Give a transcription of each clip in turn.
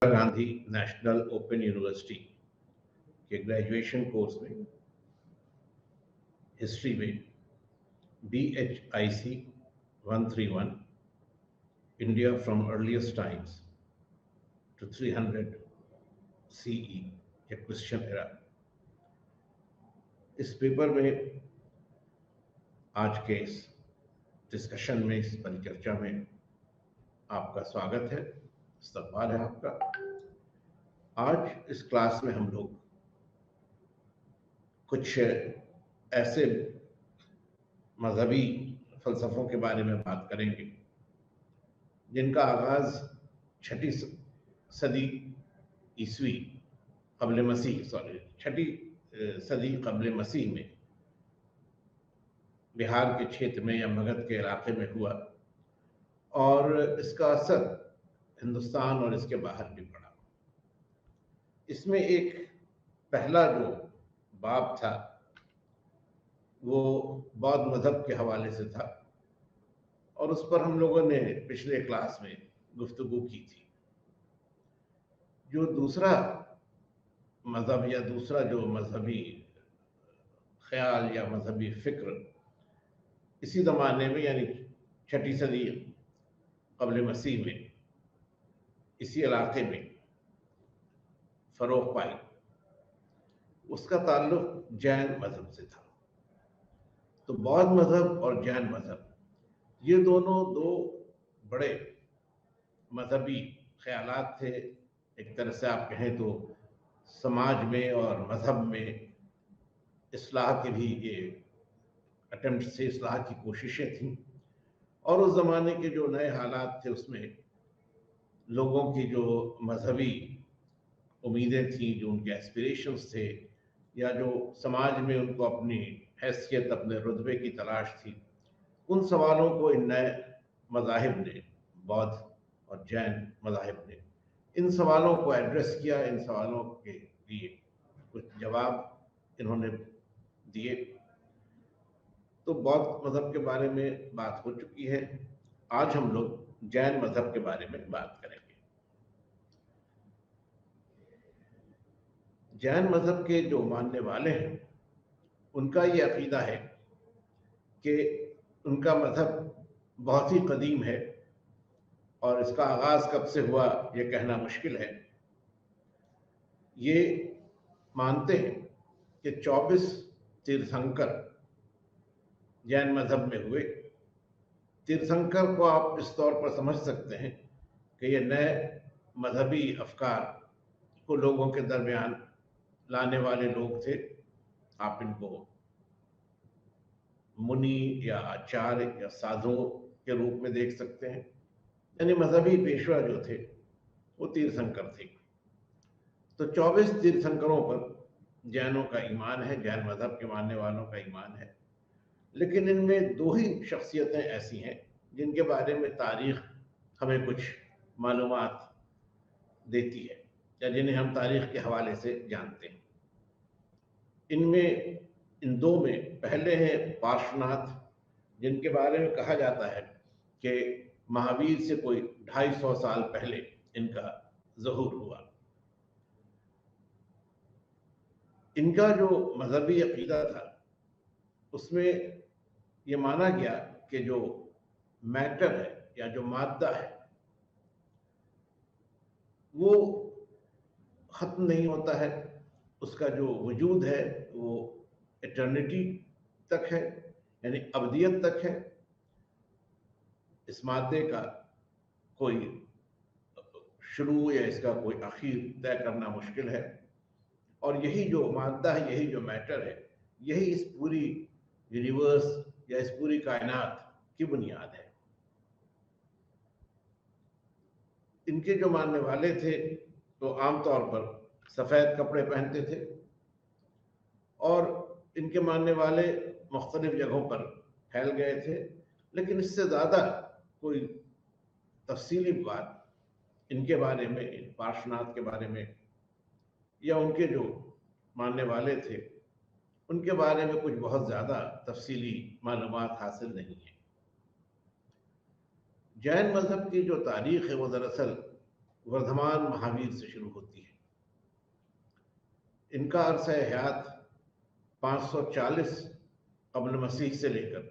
Gandhi national open university के graduation course में history में BHIC 131 India from earliest times to 300 CE या Christian era. इस पेपर में आज के इस डिस्कशन में, इस परिचर्चा में आपका स्वागत है, इस्तकबाल है आपका। आज इस क्लास में हम लोग कुछ ऐसे मजहबी फलसफों के बारे में बात करेंगे जिनका आगाज 6ठी सदी ईस्वी क़ब्ल मसीह 6ठी सदी क़ब्ल मसीह में बिहार के क्षेत्र में या मगध के इलाके में हुआ और इसका असर हिंदुस्तान और इसके बाहर भी पड़ा। इसमें एक पहला जो बाब था वो बौद्ध मजहब के हवाले से था और उस पर हम लोगों ने पिछले क्लास में गुफ्तगू की थी। जो दूसरा मजहब या दूसरा जो मजहबी ख्याल या मजहबी फिक्र इसी ज़माने में यानी 6ठी सदी क़ब्ल मसीह में इसी इलाके में फ़रोग़ पाई, उसका ताल्लुक जैन मजहब से था। तो बौद्ध मजहब और जैन मजहब ये दोनों दो बड़े मजहबी ख्यालात थे। एक तरह से आप कहें तो समाज में और मजहब में इस्लाह के भी ये अटेम्प्ट से, इस्लाह की कोशिशें थीं और उस ज़माने के जो नए हालात थे उसमें लोगों की जो मजहबी उम्मीदें थीं, जो उनके एस्पिरेशंस थे या जो समाज में उनको अपनी हैसियत, अपने रुतबे की तलाश थी, उन सवालों को इन नए मज़ाहिब ने, बौद्ध और जैन मज़ाहिब ने इन सवालों को एड्रेस किया। इन सवालों के लिए कुछ जवाब इन्होंने दिए। तो बौद्ध मज़हब के बारे में बात हो चुकी है। आज हम लोग जैन मज़हब के बारे में बात करेंगे। जैन मज़हब के जो मानने वाले हैं उनका ये अक़ीदा है कि उनका मज़हब बहुत ही कदीम है और इसका आगाज़ कब से हुआ ये कहना मुश्किल है। ये मानते हैं कि 24 तीर्थंकर जैन मज़हब में हुए। तीर्थंकर को आप इस तौर पर समझ सकते हैं कि ये नए मजहबी अफकार को लोगों के दरमियान लाने वाले लोग थे। आप इनको मुनि या आचार्य या साधु के रूप में देख सकते हैं। यानी मजहबी पेशवा जो थे वो तीर्थंकर थे। तो 24 तीर्थंकरों पर जैनों का ईमान है, जैन मजहब के मानने वालों का ईमान है। लेकिन इनमें दो ही शख्सियतें ऐसी हैं जिनके बारे में तारीख हमें कुछ मालूमात देती है या जिन्हें हम तारीख के हवाले से जानते हैं। इनमें, इन दो में पहले हैं पार्श्वनाथ, जिनके बारे में कहा जाता है कि महावीर से कोई 250 साल पहले इनका ज़हूर हुआ। इनका जो मजहबी अक़ीदा था उसमें ये माना गया कि जो मैटर है या जो मादा है वो ख़त्म नहीं होता है, उसका जो वजूद है वो एटर्निटी तक है, यानी अबदियत तक है। इस मादे का कोई शुरू या इसका कोई आखिर तय करना मुश्किल है और यही जो मादा है, यही जो मैटर है, यही इस पूरी यूनिवर्स या इस पूरी कायनात की बुनियाद है। इनके जो मानने वाले थे तो आमतौर पर सफ़ेद कपड़े पहनते थे और इनके मानने वाले मुख्तलिफ जगहों पर फैल गए थे। लेकिन इससे ज़्यादा कोई तफसीली बात इनके बारे में, इन पार्श्वनाथ के बारे में या उनके जो मानने वाले थे उनके बारे में कुछ बहुत ज़्यादा तफसीली मालूमात हासिल नहीं है। जैन मज़हब की जो तारीख़ है वो दरअसल वर्धमान महावीर से शुरू होती है। इनका अर्स हयात 540 कब्ल मसीह से लेकर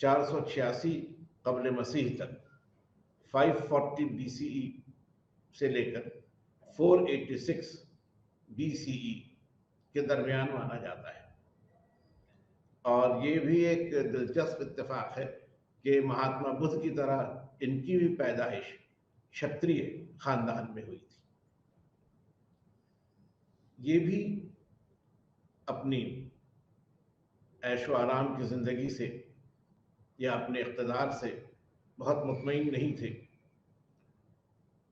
486 कब्ल मसीह तक, 540 BCE से लेकर 486 BCE के दरमियान माना जाता है। और ये भी एक दिलचस्प इत्तेफाक है कि महात्मा बुद्ध की तरह इनकी भी पैदाइश क्षत्रिय खानदान में हुई थी। ये भी अपनी ऐशो आराम की जिंदगी से या अपने इक़्तिदार से बहुत मुतमईन नहीं थे,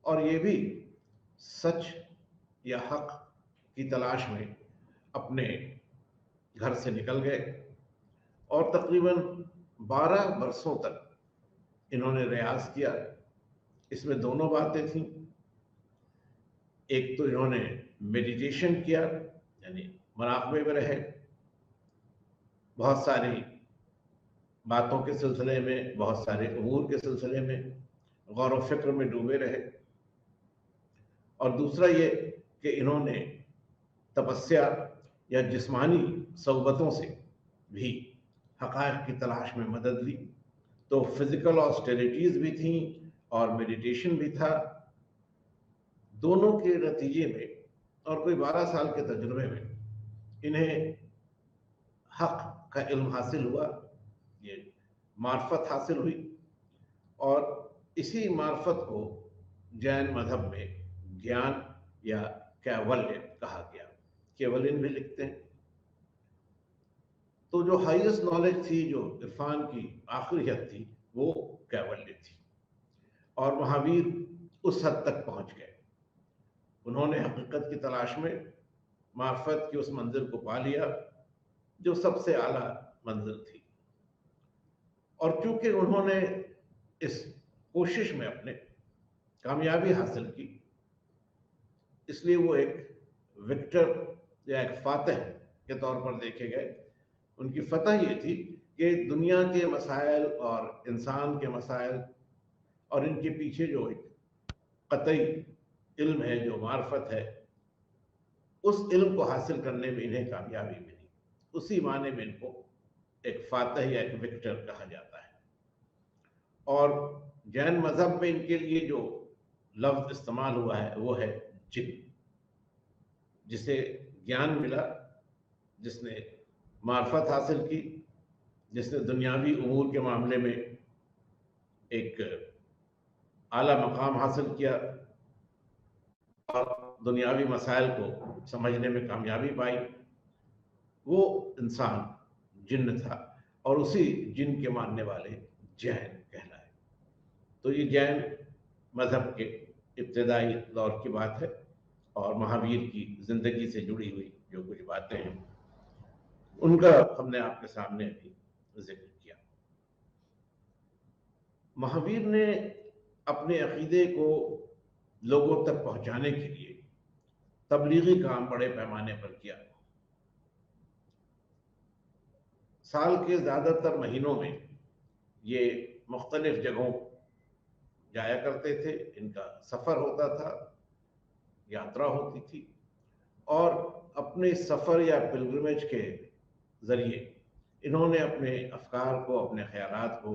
और ये भी सच या हक की तलाश में अपने घर से निकल गए और तकरीबन 12 बरसों तक इन्होंने रियाज किया। इसमें दोनों बातें थीं। एक तो इन्होंने मेडिटेशन किया, यानी मुराक़बे में रहे, बहुत सारी बातों के सिलसिले में, बहुत सारे उमूर के सिलसिले में गौर व फिक्र में डूबे रहे। और दूसरा ये कि इन्होंने तपस्या या जिस्मानी सोबतों से भी हक़ाइक़ की तलाश में मदद ली। तो फिज़िकल ऑस्टेरिटीज़ भी थी और मेडिटेशन भी था। दोनों के नतीजे में और कोई 12 साल के तजुर्बे में इन्हें हक़ का इल्म हासिल हुआ, ये मार्फत हासिल हुई, और इसी मार्फत को जैन मज़हब में ज्ञान या कैवल्य कहा गया। केवलिन भी लिखते हैं। तो जो हाईएस्ट नॉलेज थी, जो इरफान की आखिरी हद थी, वो कैवल्य थी, और महावीर उस हद तक पहुंच गए। उन्होंने हकीकत की तलाश में मार्फत की उस मंजिल को पा लिया जो सबसे आला मंजिल थी। और चूंकि उन्होंने इस कोशिश में अपने कामयाबी हासिल की, इसलिए वो एक विक्टर या एक फातह के तौर पर देखे गए। उनकी फतह ये थी कि दुनिया के मसाइल और इंसान के मसाइल और इनके पीछे जो एक कतई इल्म है, जो मार्फत है, उस इल्म को हासिल करने में इन्हें कामयाबी मिली। उसी माने में इनको एक फातह या एक विक्टर कहा जाता है। और जैन मजहब में इनके लिए जो लफ्ज इस्तेमाल हुआ है वो है जिन, जिसे ज्ञान मिला, जिसने मार्फत हासिल की, जिसने दुनियावी उमूर के मामले में एक आला मकाम हासिल किया और दुनियावी मसाइल को समझने में कामयाबी पाई, वो इंसान जिन्न था, और उसी जिन के मानने वाले जैन कहलाए। तो ये जैन मजहब के इब्तदाई दौर की बात है, और महावीर की जिंदगी से जुड़ी हुई जो कुछ बातें हैं उनका हमने आपके सामने भी जिक्र किया। महावीर ने अपने अकीदे को लोगों तक पहुंचाने के लिए तबलीगी काम बड़े पैमाने पर किया। साल के ज़्यादातर महीनों में ये मुख्तलिफ जगहों जाया करते थे। इनका सफ़र होता था, यात्रा होती थी, और अपने सफ़र या पिलग्रिमेज के ज़रिए इन्होंने अपने अफकार को, अपने ख़यालात को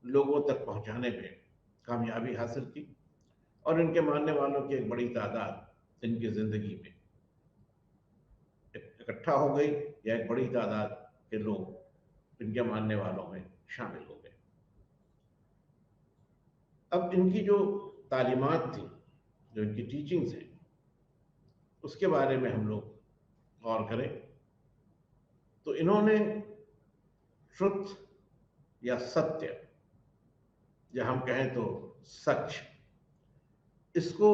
लोगों तक पहुंचाने में कामयाबी हासिल की, और इनके मानने वालों की एक बड़ी तादाद इनकी ज़िंदगी में इकट्ठा हो गई, या एक बड़ी तादाद के लोग इनके मानने वालों में शामिल हो गए। अब इनकी जो तालीमात थी, जो इनकी टीचिंग्स हैं, उसके बारे में हम लोग गौर करें तो इन्होंने ट्रुथ या सत्य, या हम कहें तो सच, इसको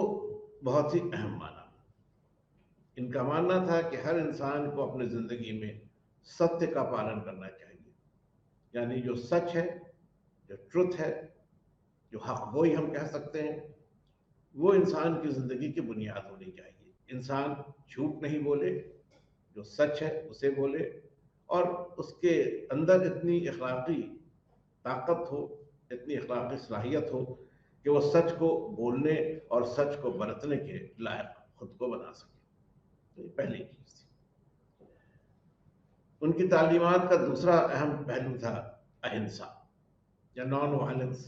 बहुत ही अहम माना। इनका मानना था कि हर इंसान को अपनी जिंदगी में सत्य का पालन करना चाहिए, यानी जो सच है, जो ट्रुथ है, जो हक गोई हम कह सकते हैं, वो इंसान की जिंदगी की बुनियाद होनी चाहिए। इंसान झूठ नहीं बोले, जो सच है उसे बोले, और उसके अंदर इतनी अखलाकी ताकत हो, इतनी अखलाकी सलाहियत हो कि वो सच को बोलने और सच को बरतने के लायक खुद को बना सके। तो ये पहली चीज थी। उनकी तालीमात का दूसरा अहम पहलू था अहिंसा या नॉन वायलेंस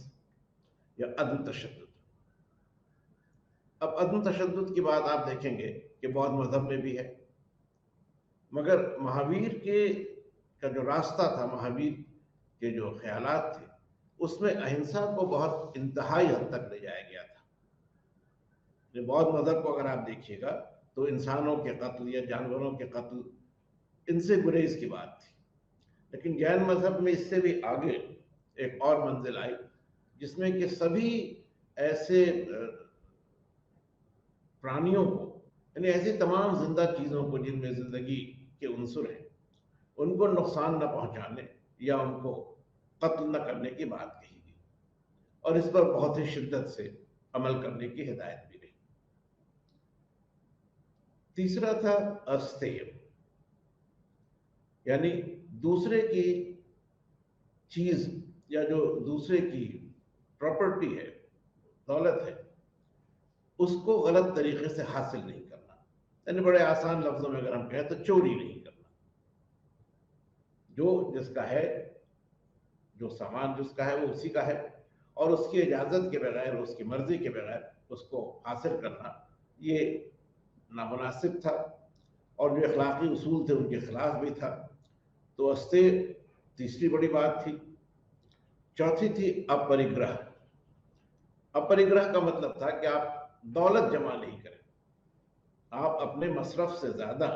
या अदम तशद्दुद। अब अदम तशद्दुद की बात आप देखेंगे कि बौद्ध मजहब में भी है, मगर महावीर के का जो रास्ता था, महावीर के जो ख्यालात थे, उसमें अहिंसा को बहुत इंतहाई हद तक ले जाया गया था। बौद्ध मजहब को अगर आप देखिएगा तो इंसानों के कत्ल या जानवरों के कत्ल, इनसे गुरेज की बात थी। लेकिन जैन मजहब में इससे भी आगे एक और मंजिल आई, जिसमें कि सभी ऐसे प्राणियों को, यानी ऐसी तमाम जिंदा चीजों को जिनमें जिंदगी के उनसुर हैं, उनको नुकसान न पहुंचाने या उनको कत्ल न करने की बात कही गई, और इस पर बहुत ही शिद्दत से अमल करने की हिदायत भी रही। तीसरा था अस्तेय, यानी दूसरे की चीज या जो दूसरे की प्रॉपर्टी है, दौलत है, उसको गलत तरीके से हासिल नहीं करना। यानी बड़े आसान लफ्जों में अगर हम कहें तो चोरी नहीं करना। जो जिसका है, जो सामान जिसका है वो उसी का है, और उसकी इजाजत के बगैर, उसकी मर्जी के बगैर उसको हासिल करना ये नामुनासिब था, और जो अखलाकी उसूल थे उनके खिलाफ भी था। तो अस्ते तीसरी बड़ी बात थी। चौथी थी अपरिग्रह। अपरिग्रह का मतलब था कि आप दौलत जमा नहीं करें, आप अपने मसरफ से ज्यादा,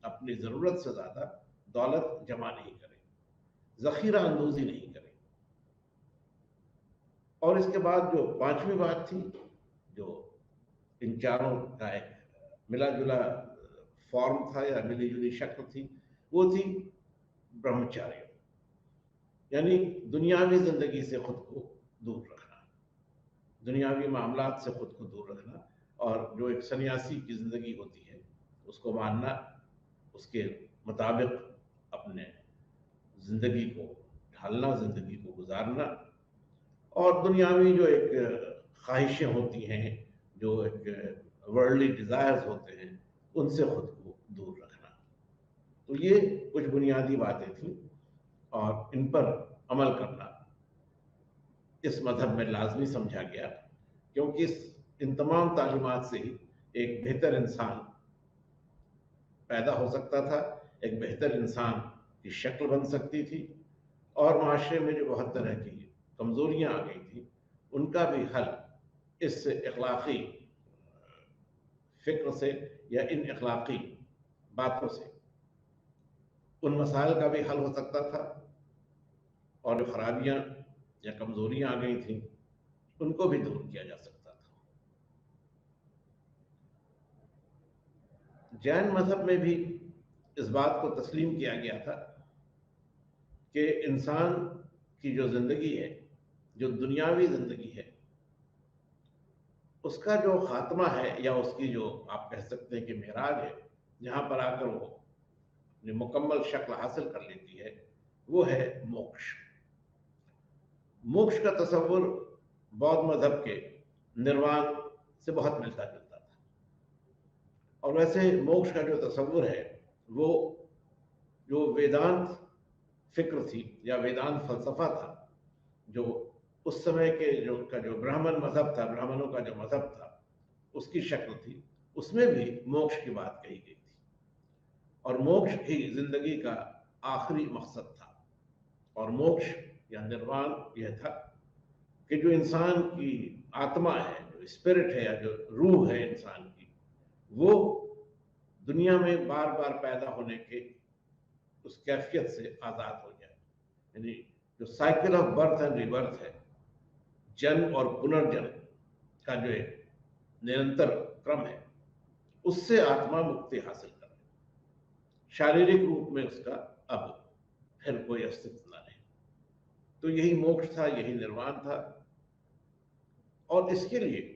अपनी जरूरत से ज्यादा दौलत जमा नहीं करें, जखीरा अंदोजी नहीं करें। और इसके बाद जो पांचवी बात थी, जो इन चारों का एक मिला जुला फॉर्म था या मिली जुली शक्ल थी, वो थी ब्रह्मचर्य, यानी दुनियावी जिंदगी से खुद को दूर रखना, दुनियावी मामलात से खुद को दूर रखना, और जो एक सन्यासी की जिंदगी होती है उसको मानना, उसके मुताबिक अपने जिंदगी को ढालना, जिंदगी को गुजारना, और दुनियावी जो एक ख्वाहिशें होती हैं, जो एक वर्ल्डली डिजायर्स होते हैं, उनसे खुद को दूर रखना। तो ये कुछ बुनियादी बातें थी, और इन पर अमल करना इस मजहब में लाजमी समझा गया, क्योंकि इन तमाम तालीमात से ही एक बेहतर इंसान पैदा हो सकता था, एक बेहतर इंसान की शक्ल बन सकती थी, और माशरे में जो बहुत तरह की कमजोरियां आ गई थी उनका भी हल इस अखलाकी फिक्र से या इन अखलाकी बातों से, उन मसाइल का भी हल हो सकता था, और जो खराबियां या कमजोरियां आ गई थी उनको भी दूर किया जा सकता था। जैन मजहब में भी इस बात को तस्लीम किया गया था कि इंसान की जो जिंदगी है, जो दुनियावी जिंदगी है, उसका जो खात्मा है, या उसकी जो आप कह सकते हैं कि मेराज है, जहां पर आकर वो अपनी मुकम्मल शक्ल हासिल कर लेती है, वो है मोक्ष। मोक्ष का तस्वुर बौद्ध मजहब के निर्वाण से बहुत मिलता जुलता था, और वैसे मोक्ष का जो तस्वुर है वो जो वेदांत फिक्र थी या वेदांत फलसफा था, जो उस समय के जो ब्राह्मण मजहब था, ब्राह्मणों का जो मजहब था, उसकी शक्ल थी, उसमें भी मोक्ष की बात कही गई थी, और मोक्ष ही जिंदगी का आखिरी मकसद था। और मोक्ष या निर्वाण यह था कि जो इंसान की आत्मा है, जो स्पिरिट है या जो रूह है इंसान की, वो दुनिया में बार बार पैदा होने के उस कैफियत से आजाद हो जाए। यानी जो cycle of birth and rebirth है, जन्म और पुनर्जन्म का जो एक निरंतर क्रम है, उससे आत्मा मुक्ति हासिल करे, शारीरिक रूप में उसका अब फिर कोई अस्तित्व न रहे। तो यही मोक्ष था, यही निर्वाण था। और इसके लिए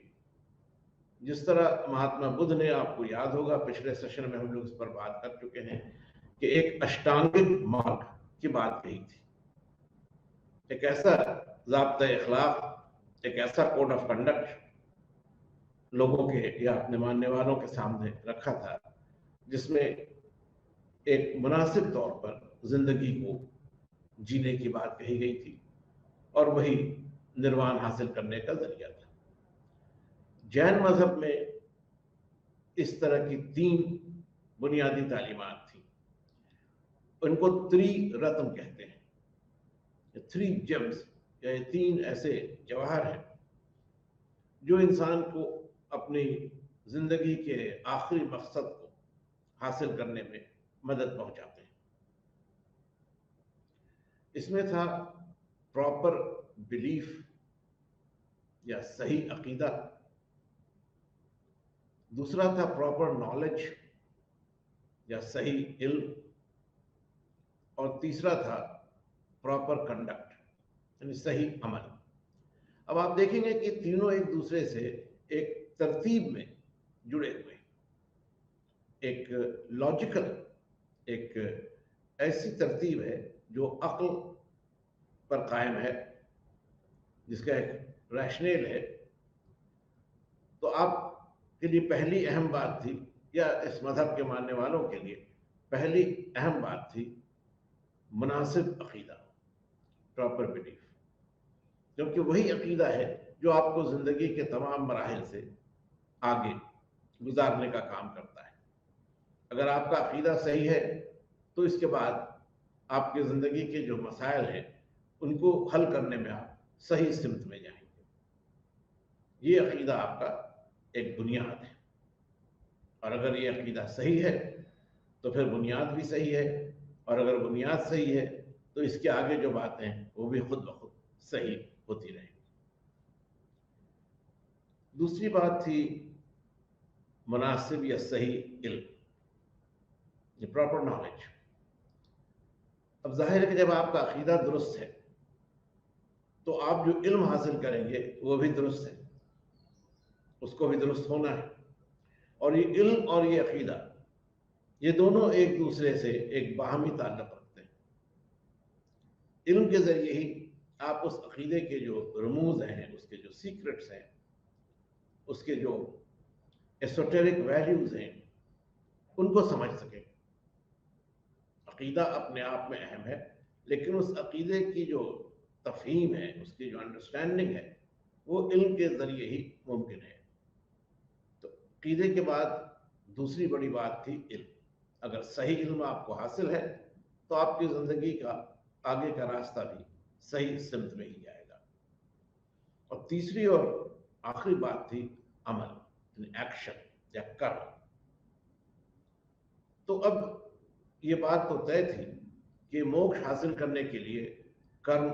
जिस तरह महात्मा बुद्ध ने, आपको याद होगा पिछले सेशन में हम लोग इस पर बात कर चुके हैं कि एक अष्टांगिक मार्ग की बात कही थी, एक ऐसा ज़ाब्ता अखलाक एक ऐसा कोड ऑफ कंडक्ट लोगों के या अपने मानने वालों के सामने रखा था जिसमें एक मुनासिब तौर पर जिंदगी को जीने की बात कही गई थी और वही निर्वाण हासिल करने का जरिया था। जैन मजहब में इस तरह की 3 बुनियादी तालीमात थी। उनको त्रिरत्न कहते हैं, 3 जेम्स, या 3 ऐसे जवाहर हैं जो इंसान को अपनी जिंदगी के आखिरी मकसद को हासिल करने में मदद पहुंचाते हैं। इसमें था प्रॉपर बिलीफ या सही अकीदा, दूसरा था प्रॉपर नॉलेज या सही इल्म, और तीसरा था प्रॉपर कंडक्ट यानी सही अमल। अब आप देखेंगे कि तीनों एक दूसरे से एक तरतीब में जुड़े हुए, एक लॉजिकल, एक ऐसी तरतीब है जो अक्ल पर कायम है, जिसका एक रैशनल है। तो आपके लिए पहली अहम बात थी, या इस मजहब के मानने वालों के लिए पहली अहम बात थी मुनासिब अकीदा, प्रॉपर बिलीफ, क्योंकि वही अकीदा है जो आपको जिंदगी के तमाम मराहिल से आगे गुजारने का काम करता है। अगर आपका अकीदा सही है तो इसके बाद आपकी जिंदगी के जो मसाइल हैं उनको हल करने में आप सही सिमत में जाएंगे। ये अकीदा आपका एक बुनियाद है, और अगर ये अकीदा सही है तो फिर बुनियाद भी सही है, और अगर बुनियाद सही है तो इसके आगे जो बातें हैं वो भी खुद ब खुद सही होती रहेंगी। दूसरी बात थी मुनासिब या सही इल्म, प्रॉपर नॉलेज। अब जाहिर है कि जब आपका अकीदा दुरुस्त है तो आप जो इल्म हासिल करेंगे वो भी दुरुस्त है, उसको भी दुरुस्त होना है। और ये इल्म और ये अकीदा, ये दोनों एक दूसरे से एक बाहमी ताल्लुक रखते हैं। इल्म के जरिए ही आप उस अकीदे के जो रमूज हैं, उसके जो सीक्रेट्स हैं, उसके जो एसोटेरिक वैल्यूज हैं, उनको समझ सकें। अकीदा अपने आप में अहम है, लेकिन उस अकीदे की जो तफहीम है, उसकी जो अंडरस्टैंडिंग है, वो इल्म के जरिए ही मुमकिन है। तो अकीदे के बाद दूसरी बड़ी बात थी इल्म। अगर सही इल्म आपको हासिल है तो आपकी जिंदगी का आगे का रास्ता भी सही सिमत में ही जाएगा। और तीसरी और आखिरी बात थी अमल, एक्शन या कर्म। तो अब ये बात तो तय थी कि मोक्ष हासिल करने के लिए कर्म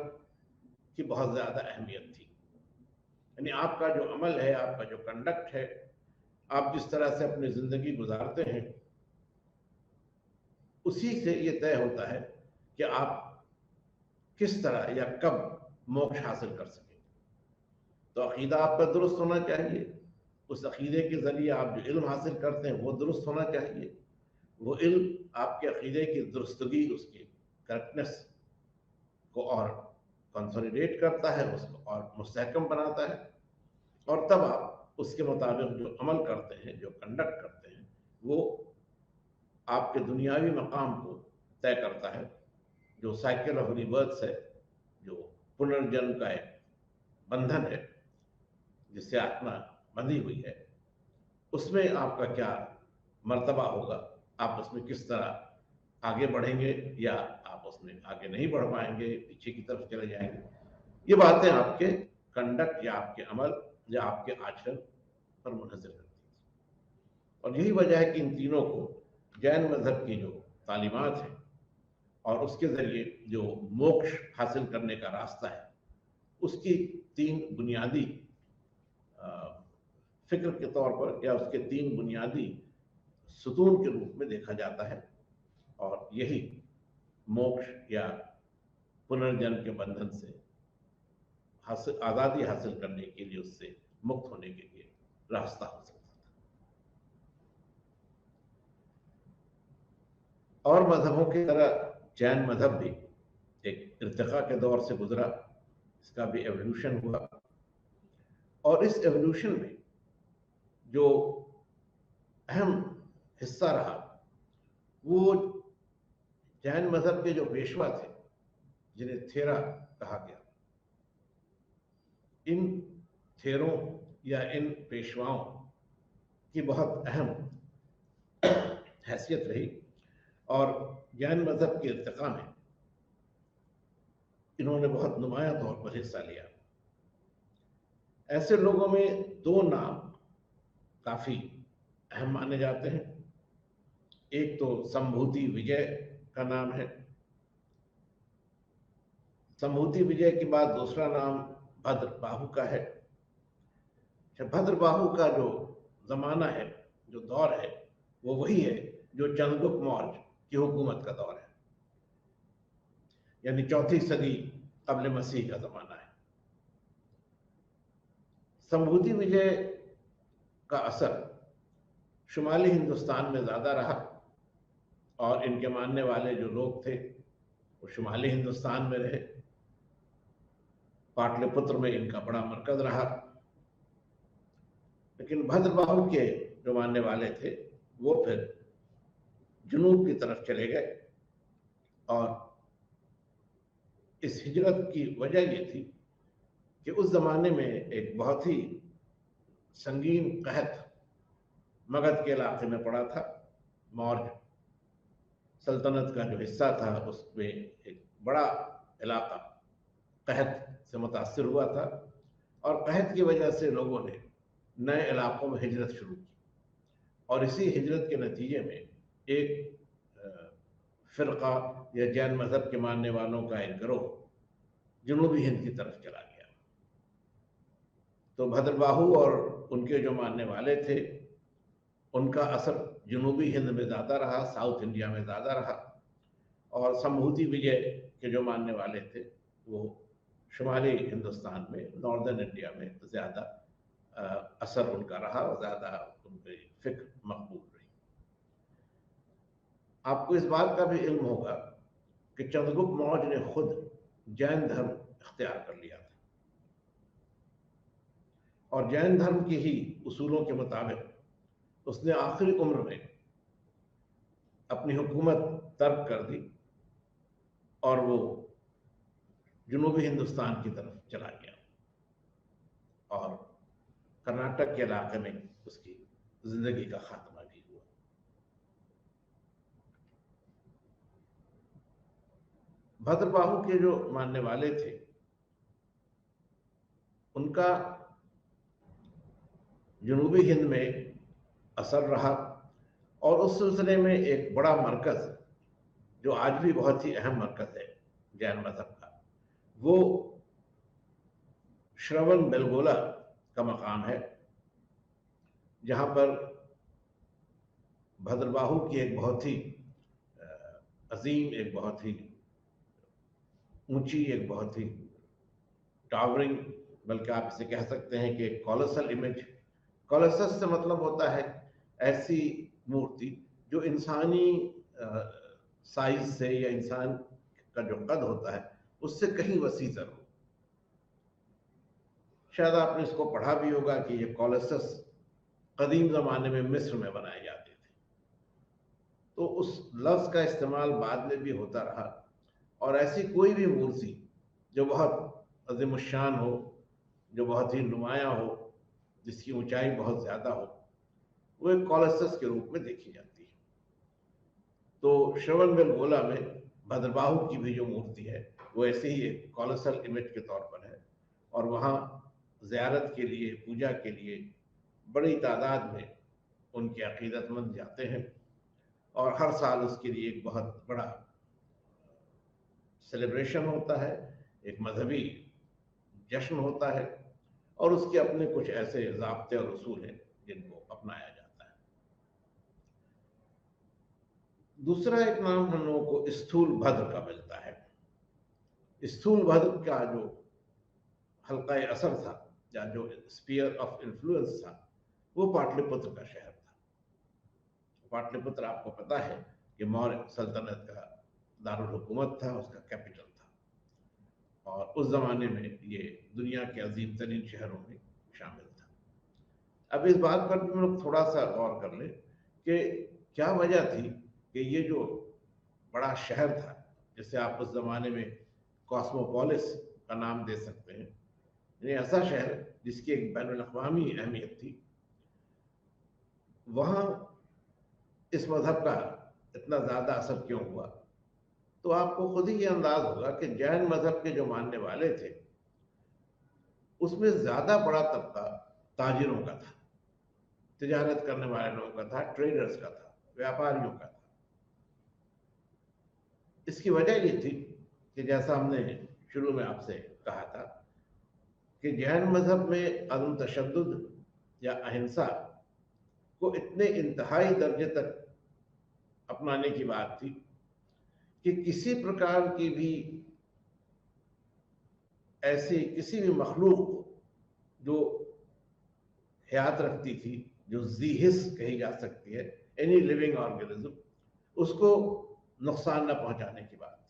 की बहुत ज्यादा अहमियत थी। यानी आपका जो अमल है, आपका जो कंडक्ट है, आप जिस तरह से अपनी जिंदगी गुजारते हैं, उसी से ये तय होता है कि आप किस तरह या कब मोक्ष हासिल कर सकें। तो अकीदा आपका दुरुस्त होना चाहिए, उस अकीदे के जरिए आप जो इल्म हासिल करते हैं वो दुरुस्त होना चाहिए। वो इल्म आपके अकीदे की दुरुस्तगी, उसकी करेक्टनेस को और कंसोलिडेट करता है, उसको और मुस्तहकम बनाता है, और तब आप उसके मुताबिक जो अमल करते हैं, जो कंडक्ट करते हैं, वो आपके दुनियावी मकाम को तय करता है। जो साइकिल ऑफ रिबर्थ है, जो पुनर्जन्म का एक बंधन है जिससे आत्मा बंधी हुई है, उसमें आपका क्या मर्तबा होगा, आप उसमें किस तरह आगे बढ़ेंगे, या आप उसमें आगे नहीं बढ़ पाएंगे, पीछे की तरफ चले जाएंगे। ये बातें आपके कंडक्ट या आपके अमल या आपके आचरण पर मुनहसर करती है। और यही वजह है कि इन तीनों को जैन मजहब की जो तालीमात है और उसके जरिए जो मोक्ष हासिल करने का रास्ता है, उसकी 3 बुनियादी फिक्र के तौर पर या उसके 3 बुनियादी सुतून के रूप में देखा जाता है। और यही मोक्ष या पुनर्जन्म के बंधन से आजादी हासिल करने के लिए, उससे मुक्त होने के लिए रास्ता हो सकता था। और मजहबों की तरह जैन मजहब भी एक इर्तिका के दौर से गुजरा, इसका भी एवोल्यूशन हुआ। और इस एवोल्यूशन में जो अहम हिस्सा रहा वो जैन मजहब के जो पेशवा थे, जिन्हें थेरा कहा गया। इन थेरों या इन पेशवाओं की बहुत अहम हैसियत रही और जैन मजहब के इर्तिका में इन्होंने बहुत नुमायां तौर पर हिस्सा लिया। ऐसे लोगों में दो नाम काफी अहम माने जाते हैं। एक तो संभूति विजय का नाम है। संभूति विजय के बाद दूसरा नाम भद्रबाहु का है। भद्रबाहु का जो जमाना है, जो दौर है, वो वही है जो चंद्रगुप्त मौर्य की हुकूमत का दौर है, यानी 4वीं सदी कब्ल मसीह का जमाना है। संभूति विजय का असर शुमाली हिंदुस्तान में ज्यादा रहा और इनके मानने वाले जो लोग थे वो शुमाली हिंदुस्तान में रहे। पाटलिपुत्र में इनका बड़ा मरकज रहा। लेकिन भद्रबाहु के जो मानने वाले थे वो फिर जुनूब की तरफ चले गए और इस हिजरत की वजह ये थी कि उस जमाने में एक बहुत ही संगीन कहत मगध के इलाके में पड़ा था। मौर्य सल्तनत का जो हिस्सा था उसमें एक बड़ा इलाका कहत से मुतासिर हुआ था और कहत की वजह से लोगों ने नए इलाकों में हिजरत शुरू की और इसी हिजरत के नतीजे में एक फिरका या जैन मजहब के मानने वालों का एक गिरोह जनूबी हिंद की तरफ चला गया। तो भद्रबाहु और उनके जो मानने वाले थे उनका असर जनूबी हिंद में ज़्यादा रहा, साउथ इंडिया में ज़्यादा रहा। और संभूति विजय के जो मानने वाले थे वो शुमाली हिंदुस्तान में, नॉर्दर्न इंडिया में ज़्यादा असर उनका रहा और ज़्यादा उनकी फिक्र मकबूल रही। आपको इस बात का भी इल्म होगा कि चंद्रगुप्त मौर्य ने खुद जैन धर्म इख्तियार कर लिया था और जैन धर्म के ही उसूलों के मुताबिक उसने आखिरी उम्र में अपनी हुकूमत तर्क कर दी और वो जनूबी हिंदुस्तान की तरफ चला गया और कर्नाटक के इलाके में उसकी जिंदगी का खात्मा भी हुआ। भद्रबाहु के जो मानने वाले थे उनका जनूबी हिंद में असर रहा और उस सिलसिले में एक बड़ा मरकज जो आज भी बहुत ही अहम मरकज है जैन मजहब का, वो श्रवण बेलगोला का मकाम है, जहां पर भद्रबाहु की एक बहुत ही अजीम, एक बहुत ही ऊंची, एक बहुत ही टावरिंग, बल्कि आप इसे कह सकते हैं कि कॉलोसल इमेज। कॉलोसस से मतलब होता है ऐसी मूर्ति जो इंसानी साइज से या इंसान का जो कद होता है उससे कहीं वसीतर हो। शायद आपने इसको पढ़ा भी होगा कि ये कॉलोसस कदीम जमाने में मिस्र में बनाए जाते थे। तो उस लफ्ज का इस्तेमाल बाद में भी होता रहा और ऐसी कोई भी मूर्ति जो बहुत अज़ीमुश्शान हो, जो बहुत ही नुमायां हो, जिसकी ऊंचाई बहुत ज्यादा हो, वो एक कॉलोसस के रूप में देखी जाती है। तो श्रवण बेलगोला में भद्रबाहु की भी जो मूर्ति है वो ऐसे ही एक कॉलोसल इमेज के तौर पर है और वहाँ ज़ियारत के लिए, पूजा के लिए बड़ी तादाद में उनके अकीदतमंद जाते हैं और हर साल उसके लिए एक बहुत बड़ा सेलिब्रेशन होता है, एक मजहबी जश्न होता है और उसके अपने कुछ ऐसे ज़ाब्ते और उसूल हैं जिनको अपनाया जाता है। दूसरा एक नाम हम लोगों को स्थूल भद्र का मिलता है। स्थूल भद्र का जो हल्का असर था या जो स्फीयर ऑफ इन्फ्लुएंस था वो पाटलिपुत्र का शहर था। पाटलिपुत्र आपको पता है कि मौर्य सल्तनत का दारुल हुकूमत था, उसका कैपिटल था और उस जमाने में ये दुनिया के अजीम तरीन शहरों में शामिल था। अब इस बात पर भी हम लोग थोड़ा सा गौर कर लें कि क्या वजह थी कि ये जो बड़ा शहर था, जिसे आप उस जमाने में कॉस्मोपोलिस का नाम दे सकते हैं, यानी ऐसा शहर जिसकी एक बैनुल-अक़वामी अहमियत थी, वहाँ इस मजहब का इतना ज़्यादा असर क्यों हुआ? तो आपको खुद ही ये अंदाज होगा कि जैन मजहब के जो मानने वाले थे, उसमें ज़्यादा बड़ा तबका ताजिरों का था, तिजारत करने वाले लोगों का था, ट्रेडर्स का था, व्यापारियों का था। इसकी वजह ये थी कि जैसा हमने शुरू में आपसे कहा था कि जैन मजहब में अदम तशद्दुद या अहिंसा को इतने इंतहाई दर्जे तक अपनाने की बात थी कि किसी प्रकार की भी ऐसी किसी भी मखलूक को जो हयात रखती थी, जो ज़ीहिस कही जा सकती है, एनी लिविंग ऑर्गेनिज्म, उसको नुकसान न पहुंचाने की बात थी।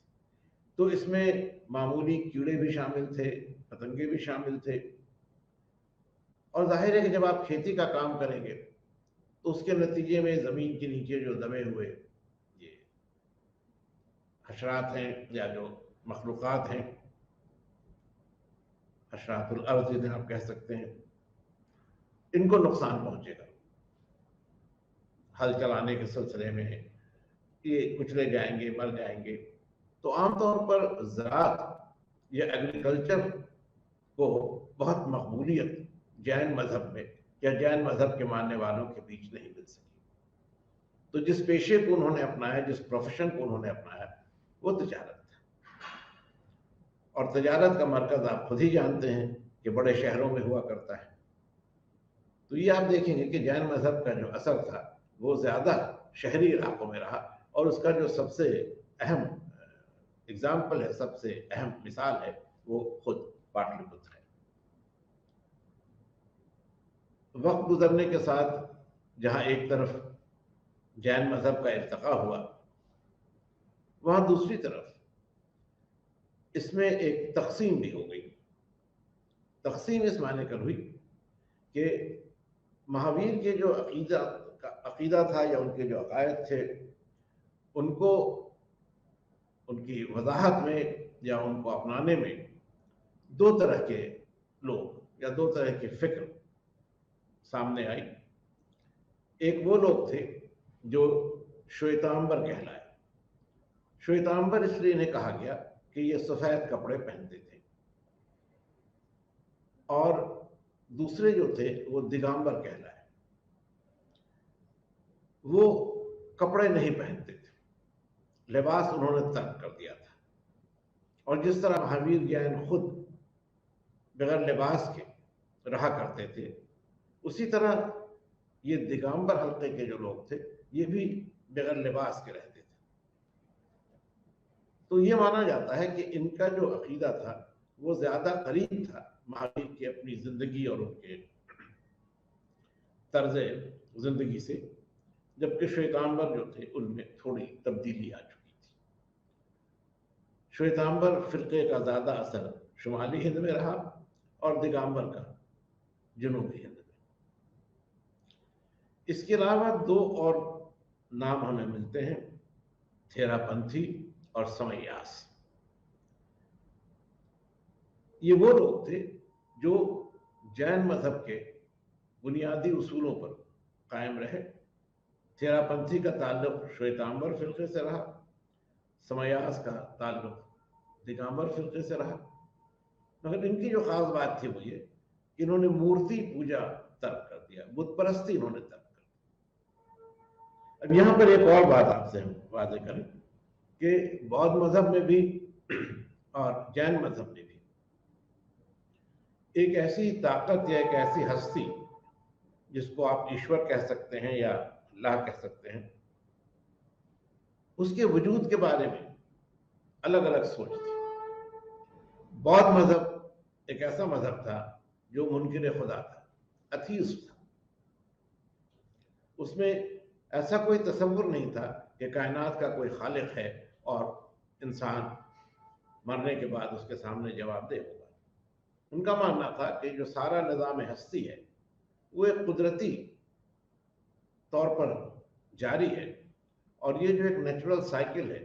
तो इसमें मामूली कीड़े भी शामिल थे, पतंगे भी शामिल थे, और जाहिर है कि जब आप खेती का काम करेंगे तो उसके नतीजे में ज़मीन के नीचे जो दबे हुए ये हशरात हैं या जो मखलूक़ात हैं, हशरातुल अर्ज़ जिन्हें आप कह सकते हैं, इनको नुकसान पहुंचेगा। हल चलाने के सिलसिले में ये कुचले जाएंगे, मर जाएंगे। तो आमतौर पर ज़राअत या एग्रीकल्चर को बहुत मकबूलियत जैन मजहब में या जैन मजहब के मानने वालों के बीच नहीं मिल सकी। तो जिस पेशे को उन्होंने अपनाया, जिस प्रोफेशन को उन्होंने अपनाया, वो तिजारत था। और तिजारत का मरकज आप खुद ही जानते हैं कि बड़े शहरों में हुआ करता है। तो ये आप देखेंगे कि जैन मजहब का जो असर था वो ज़्यादा शहरी इलाकों में रहा, और उसका जो सबसे अहम एग्जाम्पल है, सबसे अहम मिसाल है, वो खुद पाटलिपुत्र है। वक्त गुजरने के साथ जहाँ एक तरफ जैन मजहब का इर्तिका हुआ, वहाँ दूसरी तरफ इसमें एक तकसीम भी हो गई। तकसीम इस माने कर हुई कि महावीर के जो अकीदा था या उनके जो अकायद थे, उनको उनकी वजाहत में या उनको अपनाने में दो तरह के लोग या दो तरह की फिक्र सामने आई। एक वो लोग थे जो श्वेतांबर कहलाए। श्वेतांबर इसलिए इन्हें कहा गया कि ये सफेद कपड़े पहनते थे, और दूसरे जो थे वो दिगंबर कहलाए। वो कपड़े नहीं पहनते थे, लिबास उन्होंने तर्क कर दिया था। और जिस तरह महावीर जैन खुद बगैर लिबास के रहा करते थे, उसी तरह ये दिगंबर हल्के के जो लोग थे, ये भी बगैर लिबास के रहते थे। तो ये माना जाता है कि इनका जो अकीदा था वो ज्यादा करीब था महावीर की अपनी जिंदगी और उनके तर्ज जिंदगी से, जबकि श्वेतांबर जो थे उनमें थोड़ी तब्दीली आ चुकी थी। श्वेतांबर फिरके का ज्यादा असर शुमाली हिंद में रहा और दिगंबर का जनूबी हिंद में। इसके अलावा दो और नाम हमें मिलते हैं, थेरापंथी और समयास। ये वो लोग थे जो जैन मजहब के बुनियादी उसूलों पर कायम रहे। थेरापंथी का ताल्लुक श्वेतांबर फिरके से रहा, समयास का ताल्लुक दिगंबर फिरके से रहा। मगर इनकी जो खास बात थी वो ये, इन्होंने मूर्ति पूजा तर्क कर दिया, बुत परस्ती इन्होंने तर्क कर दिया। अब यहाँ पर एक और बात आपसे हम वादे करें कि बौद्ध मजहब में भी और जैन मजहब में भी एक ऐसी ताकत या एक ऐसी हस्ती, जिसको आप ईश्वर कह सकते हैं या अल्लाह कह सकते हैं, उसके वजूद के बारे में अलग अलग सोच थी। बौद्ध मजहब एक ऐसा मजहब था जो मुनकिर खुदा था, अथीस्ट था। उसमें ऐसा कोई तसव्वुर नहीं था कि कायनात का कोई खालिक है और इंसान मरने के बाद उसके सामने जवाबदेह होगा। उनका मानना था कि जो सारा निज़ाम हस्ती है वो एक कुदरती तौर पर जारी है, और ये जो एक नेचुरल साइकिल है,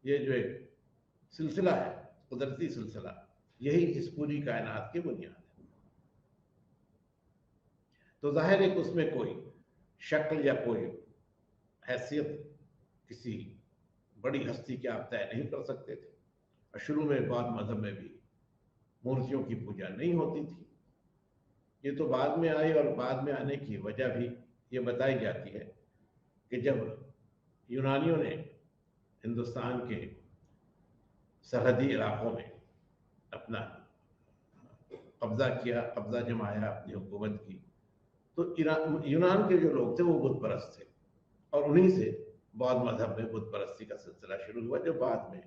ये जो एक सिलसिला है, कुदरती सिलसिला, यही इस पूरी कायनात की बुनियाद है। तो जाहिर है कि उसमें कोई शक्ल या कोई हैसियत किसी बड़ी हस्ती की आप तय नहीं कर सकते थे। और शुरू में बौद्ध मजहब में भी मूर्तियों की पूजा नहीं होती थी। ये तो बाद में आई, और बाद में आने की वजह भी ये बताई जाती है कि जब यूनानियों ने हिंदुस्तान के सरहदी इलाकों में अपना कब्जा किया, कब्जा जमाया, अपनी हुकूमत की, तो यूनान के जो लोग थे वो बुत परस्त थे, और उन्हीं से बौद्ध मजहब में बुत परस्ती का सिलसिला शुरू हुआ, जो बाद में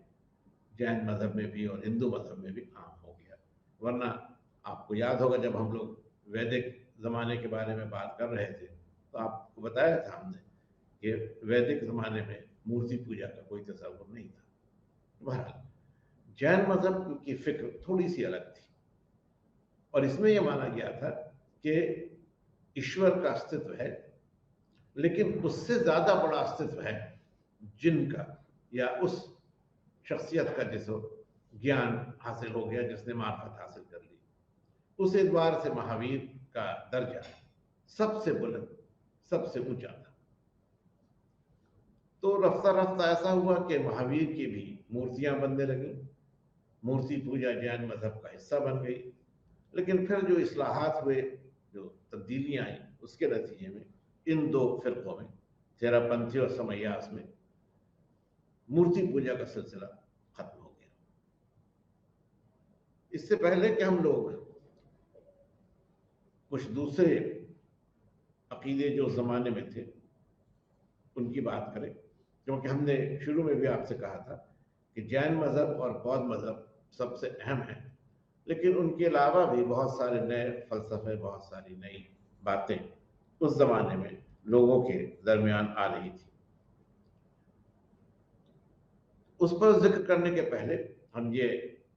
जैन मजहब में भी और हिंदू मजहब में भी आम हो गया। वरना आपको याद होगा जब हम लोग वैदिक ज़माने के बारे में बात कर रहे थे तो आपको बताया था हमने कि वैदिक ज़माने में मूर्ति पूजा का कोई तस्वुर नहीं था। बहरहाल जैन मजहब की फिक्र थोड़ी सी अलग थी, और इसमें यह माना गया था कि ईश्वर का अस्तित्व है, लेकिन उससे ज्यादा बड़ा अस्तित्व है जिनका, या उस शख्सियत का जिसको ज्ञान हासिल हो गया, जिसने मार्फत हासिल कर ली। उस एतबार से महावीर का दर्जा सबसे बुलंद, सबसे ऊंचा था। तो रफ्ता रफ्ता ऐसा हुआ कि महावीर की भी मूर्तियां बनने लगी, मूर्ति पूजा जैन मजहब का हिस्सा बन गई। लेकिन फिर जो इस्लाहात हुए, जो तब्दीलियां आई, उसके नतीजे में इन दो फिरकों में, तेरापंथी और समयास में, मूर्ति पूजा का सिलसिला खत्म हो गया। इससे पहले कि हम लोग कुछ दूसरे अकीदे जो ज़माने में थे उनकी बात करें, क्योंकि हमने शुरू में भी आपसे कहा था कि जैन मज़हब और बौद्ध मज़हब सबसे अहम है, लेकिन उनके अलावा भी बहुत सारे नए फ़लसफ़े, बहुत सारी नई बातें उस ज़माने में लोगों के दरमियान आ रही थी। उस पर जिक्र करने के पहले हम ये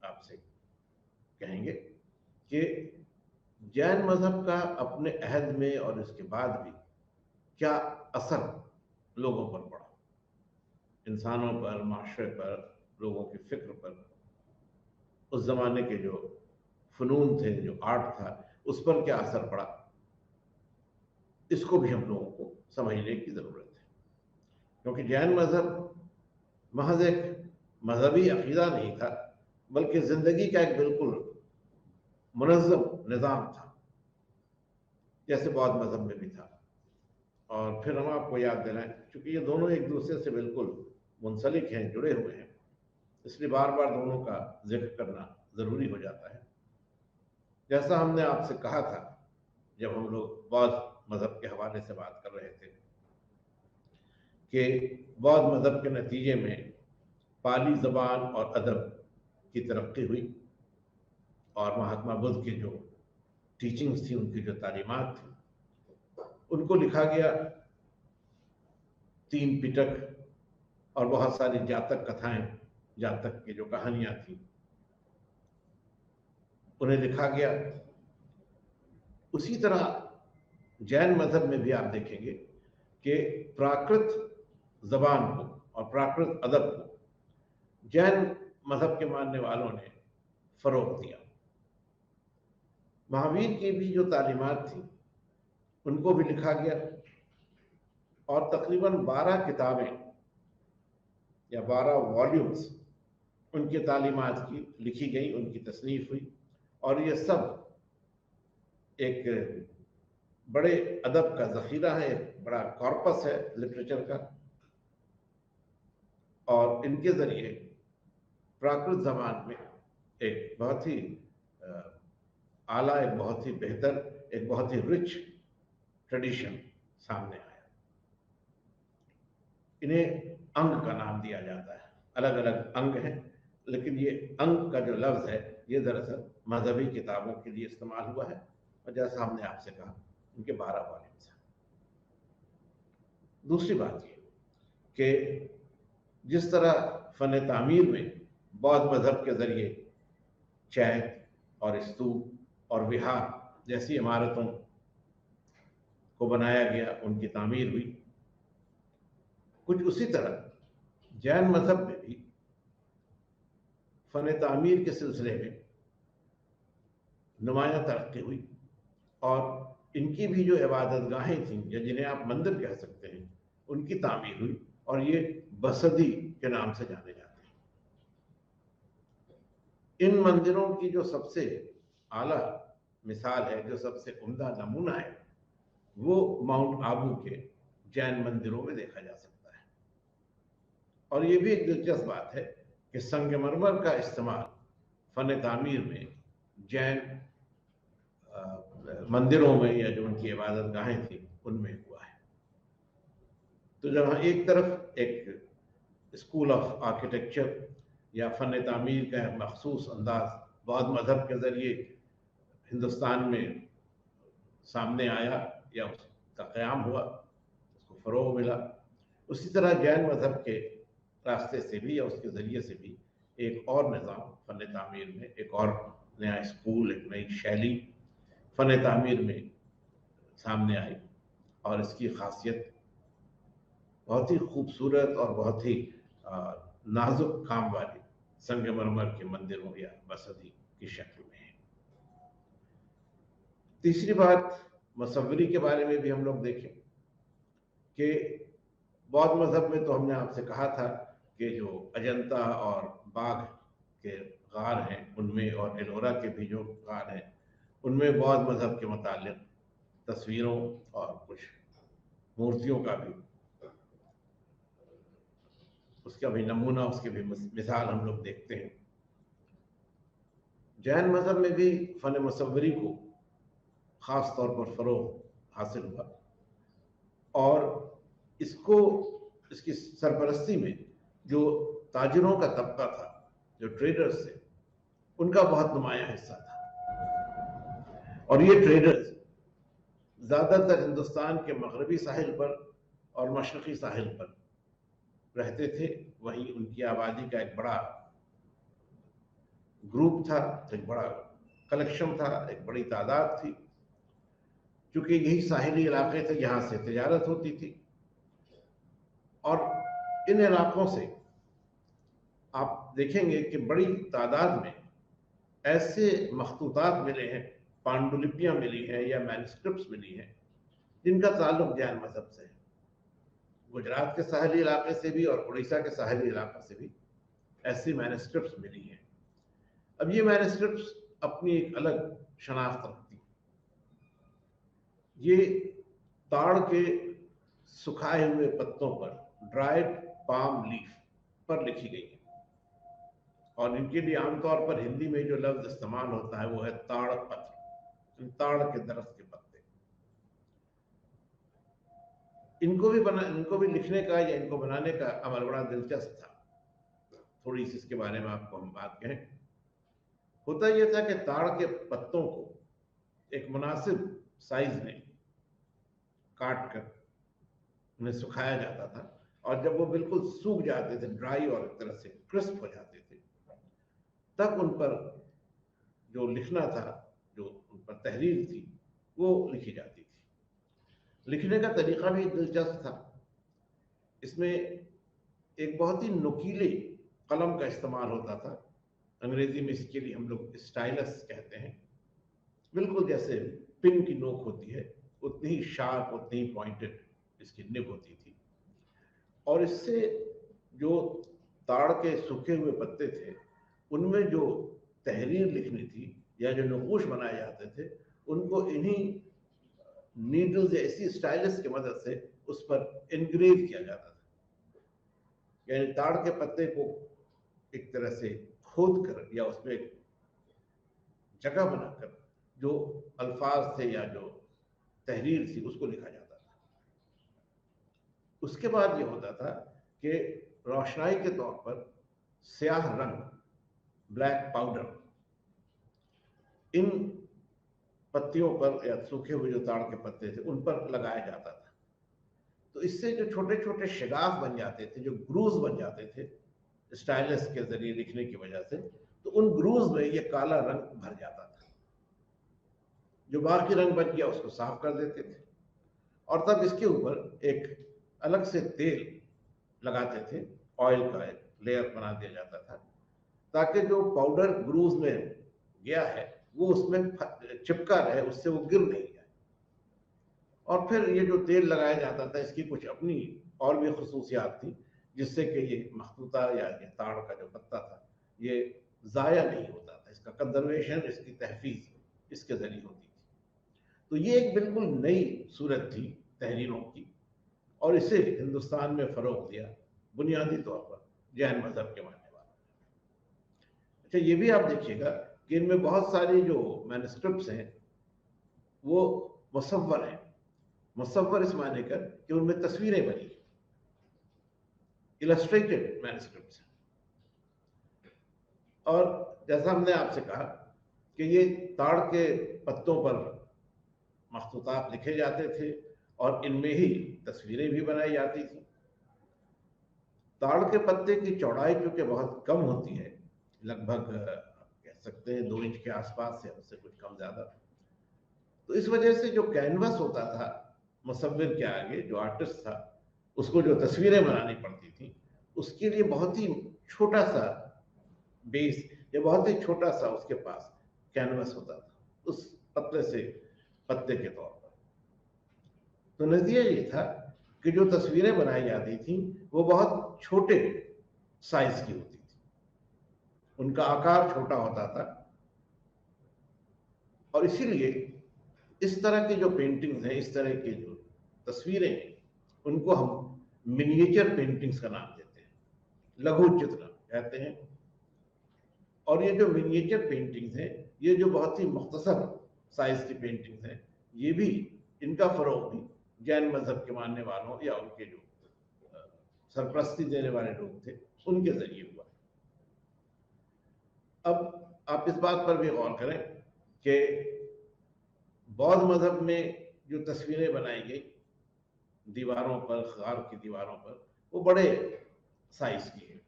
आपसे कहेंगे कि जैन मजहब का अपने अहद में और इसके बाद भी क्या असर लोगों पर पड़ा, इंसानों पर, माशरे पर, लोगों की फिक्र पर, उस जमाने के जो फनून थे, जो आर्ट था, उस पर क्या असर पड़ा, इसको भी हम लोगों को समझने की जरूरत है। क्योंकि जैन मजहब महज एक मजहबी अकीदा नहीं था, बल्कि जिंदगी का एक बिल्कुल मुनज़्ज़म निज़ाम था, जैसे बौद्ध मजहब में भी था। और फिर हम आपको याद दिलाएं, चूंकि ये दोनों एक दूसरे से बिल्कुल मुंसलिक हैं, जुड़े हुए हैं, इसलिए बार बार दोनों का जिक्र करना जरूरी हो जाता है। जैसा हमने आपसे कहा था जब हम लोग बौद्ध मजहब के हवाले से बात कर रहे थे कि बौद्ध मजहब के नतीजे में पाली जबान और अदब की तरक्की हुई, और महात्मा बुद्ध की जो टीचिंग्स थी, उनकी जो तालीमात थी, उनको लिखा गया। 3 पिटक और बहुत सारी जातक कथाएं, जातक की जो कहानियां थी, उन्हें लिखा गया। उसी तरह जैन मजहब में भी आप देखेंगे कि प्राकृत जबान को और प्राकृत अदब को जैन मजहब के मानने वालों ने फरोग दिया। महावीर की भी जो तालीमात थी उनको भी लिखा गया, और तकरीबन 12 किताबें या 12 वॉल्यूम्स उनकी तालीमात की लिखी गई, उनकी तसनीफ हुई। और ये सब एक बड़े अदब का ज़ख़ीरा है, एक बड़ा कॉर्पस है लिटरेचर का, और इनके ज़रिए प्राकृत ज़बान में एक बहुत ही आला, एक बहुत ही बेहतर, एक बहुत ही रिच ट्रेडिशन सामने आया। इन्हें अंग का नाम दिया जाता है, अलग अलग अंग हैं, लेकिन ये अंग का जो लफ्ज़ है ये दरअसल मजहबी किताबों के लिए इस्तेमाल हुआ है, और जैसा हमने आपसे कहा इनके 12 वॉल्यूम्स हैं। दूसरी बात ये कि जिस तरह फ़न तामीर में बौद्ध मजहब के ज़रिए चैत और स्तूप और विहार जैसी इमारतों को बनाया गया, उनकी तामीर हुई। कुछ उसी तरह जैन मजहब में भी फन तामीर के सिलसिले में नुमायां तरक्की हुई और इनकी भी जो इबादतगाहें थीं या जिन्हें आप मंदिर कह सकते हैं, उनकी तामीर हुई और ये बसदी के नाम से जाने जाते हैं। इन मंदिरों की जो सबसे आला मिसाल है, जो सबसे उम्दा नमूना है, वो माउंट आबू के जैन मंदिरों में देखा जा सकता है। और ये भी एक दिलचस्प बात है कि संगमरमर का इस्तेमाल फन तामीर में जैन मंदिरों में या जो उनकी इबादत गाहें थी उनमें हुआ है। तो जहाँ एक तरफ एक स्कूल ऑफ आर्किटेक्चर या फन तामीर का मखसूस अंदाज बौद्ध मजहब के ज़रिए हिंदुस्तान में सामने आया या उसका क़याम हुआ, उसको फ़रोग़ मिला, उसी तरह जैन मजहब के रास्ते से भी या उसके ज़रिए से भी एक और निज़ाम फन तामीर में, एक और नया स्कूल, एक नई शैली फन तामीर में सामने आई और इसकी खासियत बहुत ही खूबसूरत और बहुत ही नाजुक काम वाली संगमरमर के मंदिरों या बसदी की शक्ल में है। तीसरी बात मसव्वरी के बारे में भी हम लोग देखें कि बौद्ध मजहब में तो हमने आपसे कहा था कि जो अजंता और बाघ के गार हैं उनमें और एलोरा के भी जो गार हैं उनमें बौद्ध मजहब के मुतालिक तस्वीरों और कुछ मूर्तियों का भी उसका भी नमूना, उसकी भी मिसाल हम लोग देखते हैं। जैन मजहब में भी फन मुसव्वरी को ख़ास तौर पर फ़रोग़ हासिल हुआ और इसको इसकी सरपरस्ती में जो ताजिरों का तबका था, जो ट्रेडर्स थे, उनका बहुत नुमायां हिस्सा था। और ये ट्रेडर्स ज़्यादातर हिंदुस्तान के मगरबी साहिल पर और मशरक़ी साहिल पर रहते थे। वहीं उनकी आबादी का एक बड़ा ग्रुप था, एक बड़ा कलेक्शन था, एक बड़ी तादाद थी, क्योंकि यही साहिली इलाके थे जहाँ से तिजारत होती थी। और इन इलाकों से आप देखेंगे कि बड़ी तादाद में ऐसे मखतूतात मिले हैं, पांडुलिपियाँ मिली हैं या मैन्युस्क्रिप्ट्स मिली हैं जिनका ताल्लुक जैन मजहब से है। गुजरात के साहली इलाके से भी और उड़ीसा के साहली इलाके से भी ऐसी मैन्युस्क्रिप्ट्स मिली हैं। अब ये मैन्युस्क्रिप्ट्स अपनी एक अलग शनाख्त रखती हैं। ये ताड़ के सुखाए हुए पत्तों पर, ड्राइड पाम लीफ पर लिखी गई है और इनके लिए आमतौर पर हिंदी में जो लफ्ज इस्तेमाल होता है वो है ताड़ पत्र, ताड़ के दरख्त के पत्ते। इनको भी लिखने का या इनको बनाने का अमल बड़ा दिलचस्प था। थोड़ी सी इसके बारे में आपको हम बात कहें। होता यह था कि ताड़ के पत्तों को एक मुनासिब साइज में काट कर उन्हें सुखाया जाता था और जब वो बिल्कुल सूख जाते थे, ड्राई और एक तरह से क्रिस्प हो जाते थे, तब उन पर जो लिखना था, जो उन पर तहरीर थी, वो लिखी जाती थी। लिखने का तरीका भी दिलचस्प था। इसमें एक बहुत ही नुकीले कलम का इस्तेमाल होता था। अंग्रेजी में इसके लिए हम लोग स्टाइलस कहते हैं। बिल्कुल जैसे पिन की नोक होती है, उतनी ही शार्प, उतनी ही पॉइंटेड इसकी निब होती थी। और इससे जो ताड़ के सूखे हुए पत्ते थे, उनमें जो तहरीर लिखनी थी या जो नकूश बनाए जाते थे, उनको इन्हीं नीडल्स या इसी स्टाइलस की मदद से उस पर इनग्रेव किया जाता था। यानी ताड़ के पत्ते को एक तरह से खोद कर या उसमें एक जगह बनाकर जो अल्फाज थे या जो तहरीर थी उसको लिखा जाता था। उसके बाद ये होता था कि रोशनाई के तौर पर स्याह रंग, ब्लैक पाउडर, इन पत्तियों पर या सूखे हुए जो ताड़ के पत्ते थे उन पर लगाया जाता था। तो इससे जो छोटे छोटे शिगाफ बन जाते थे, जो ग्रूव्स बन जाते थे स्टाइलस के जरिए लिखने की वजह से, तो उन ग्रूव्स में ये काला रंग भर जाता था। जो बाकी रंग बच गया उसको साफ कर देते थे, और तब इसके ऊपर एक अलग से तेल लगाते थे, ऑयल का एक लेयर बना दिया जाता था, ताकि जो पाउडर ग्रूव में गया है वो उसमें चिपका रहे, उससे वो गिर नहीं जाए। और फिर ये जो तेल लगाया जाता था इसकी कुछ अपनी और भी खसूसियात थी, जिससे कि ये मखतूता या ये ताड़ का जो पत्ता था ये ज़ाया नहीं होता था, इसका कंजर्वेशन, इसकी तहफीज इसके जरिए होती थी। तो ये एक बिल्कुल नई सूरत थी तहरीरों की, और इसे हिंदुस्तान में फरोग दिया बुनियादी तौर पर जैन मजहब के मानने वालों। अच्छा, ये भी आप देखिएगा कि इनमें बहुत सारी जो मैन्युस्क्रिप्ट्स हैं वो मुसव्वर हैं। मुसव्वर इस माने कर कि उनमें तस्वीरें बनी, इलस्ट्रेटेड मैन्युस्क्रिप्ट्स। और जैसा हमने आपसे कहा कि ये ताड़ के पत्तों पर मखतूतात लिखे जाते थे और इनमें ही तस्वीरें भी बनाई जाती थी। ताड़ के पत्ते की चौड़ाई चूंकि बहुत कम होती है, लगभग कह सकते हैं 2 इंच के आसपास से, उससे कुछ कम ज्यादा, तो इस वजह से जो कैनवस होता था मुसव्विर के आगे, जो आर्टिस्ट था, उसको जो तस्वीरें बनानी पड़ती थी, उसके लिए बहुत ही छोटा सा बेस या बहुत ही छोटा सा उसके पास कैनवस होता था, उस पतले से पत्ते के तौर पर। तो नतीजा ये था कि जो तस्वीरें बनाई जाती थी वो बहुत छोटे साइज की होती थी, उनका आकार छोटा होता था, और इसीलिए इस तरह की जो पेंटिंग्स हैं, इस तरह की जो तस्वीरें हैं, उनको हम मिनिएचर पेंटिंग्स का नाम देते हैं, लघु चित्र कहते हैं। और ये जो मिनिएचर पेंटिंग्स हैं, ये जो बहुत ही मुख्तसर साइज की पेंटिंग्स हैं, ये भी, इनका फरोग भी जैन मजहब के मानने वालों या उनके जो सरपरस्ती देने वाले लोग थे उनके जरिए हुआ। अब आप इस बात पर भी गौर करें कि बौद्ध मजहब में जो तस्वीरें बनाई गई दीवारों पर, गार की दीवारों पर, वो बड़े साइज की है,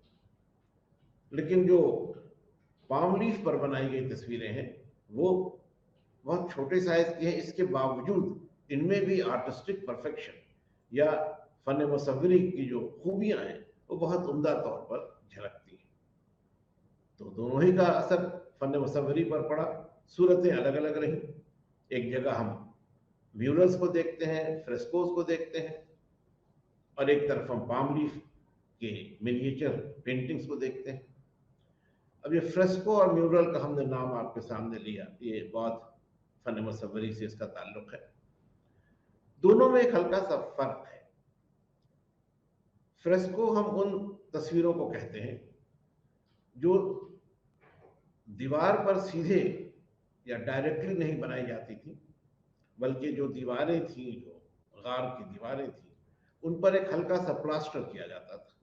लेकिन जो पाम लीफ पर बनाई गई तस्वीरें हैं वो बहुत छोटे साइज की है। इसके बावजूद इनमें भी आर्टिस्टिक परफेक्शन या फन मुसव्वरी की जो खूबियां हैं वो बहुत उम्दा तौर पर झलकती हैं। तो दोनों ही का असर फन मुसव्वरी पर पड़ा, सूरतें अलग अलग रही। एक जगह हम म्यूरल्स को देखते हैं, फ्रेस्कोस को देखते हैं, और एक तरफ हम पाम लीफ के मिनिएचर पेंटिंग्स को देखते हैं। अब ये फ्रेस्को और म्यूरल का हमने नाम आपके सामने लिया, ये बौद्ध फन मुसव्वरी से इसका ताल्लुक है। दोनों में एक हल्का सा फर्क है। फ्रेस्को हम उन तस्वीरों को कहते हैं जो दीवार पर सीधे या डायरेक्टली नहीं बनाई जाती थी, बल्कि जो दीवारें थी, जो गार की दीवारें थी, उन पर एक हल्का सा प्लास्टर किया जाता था,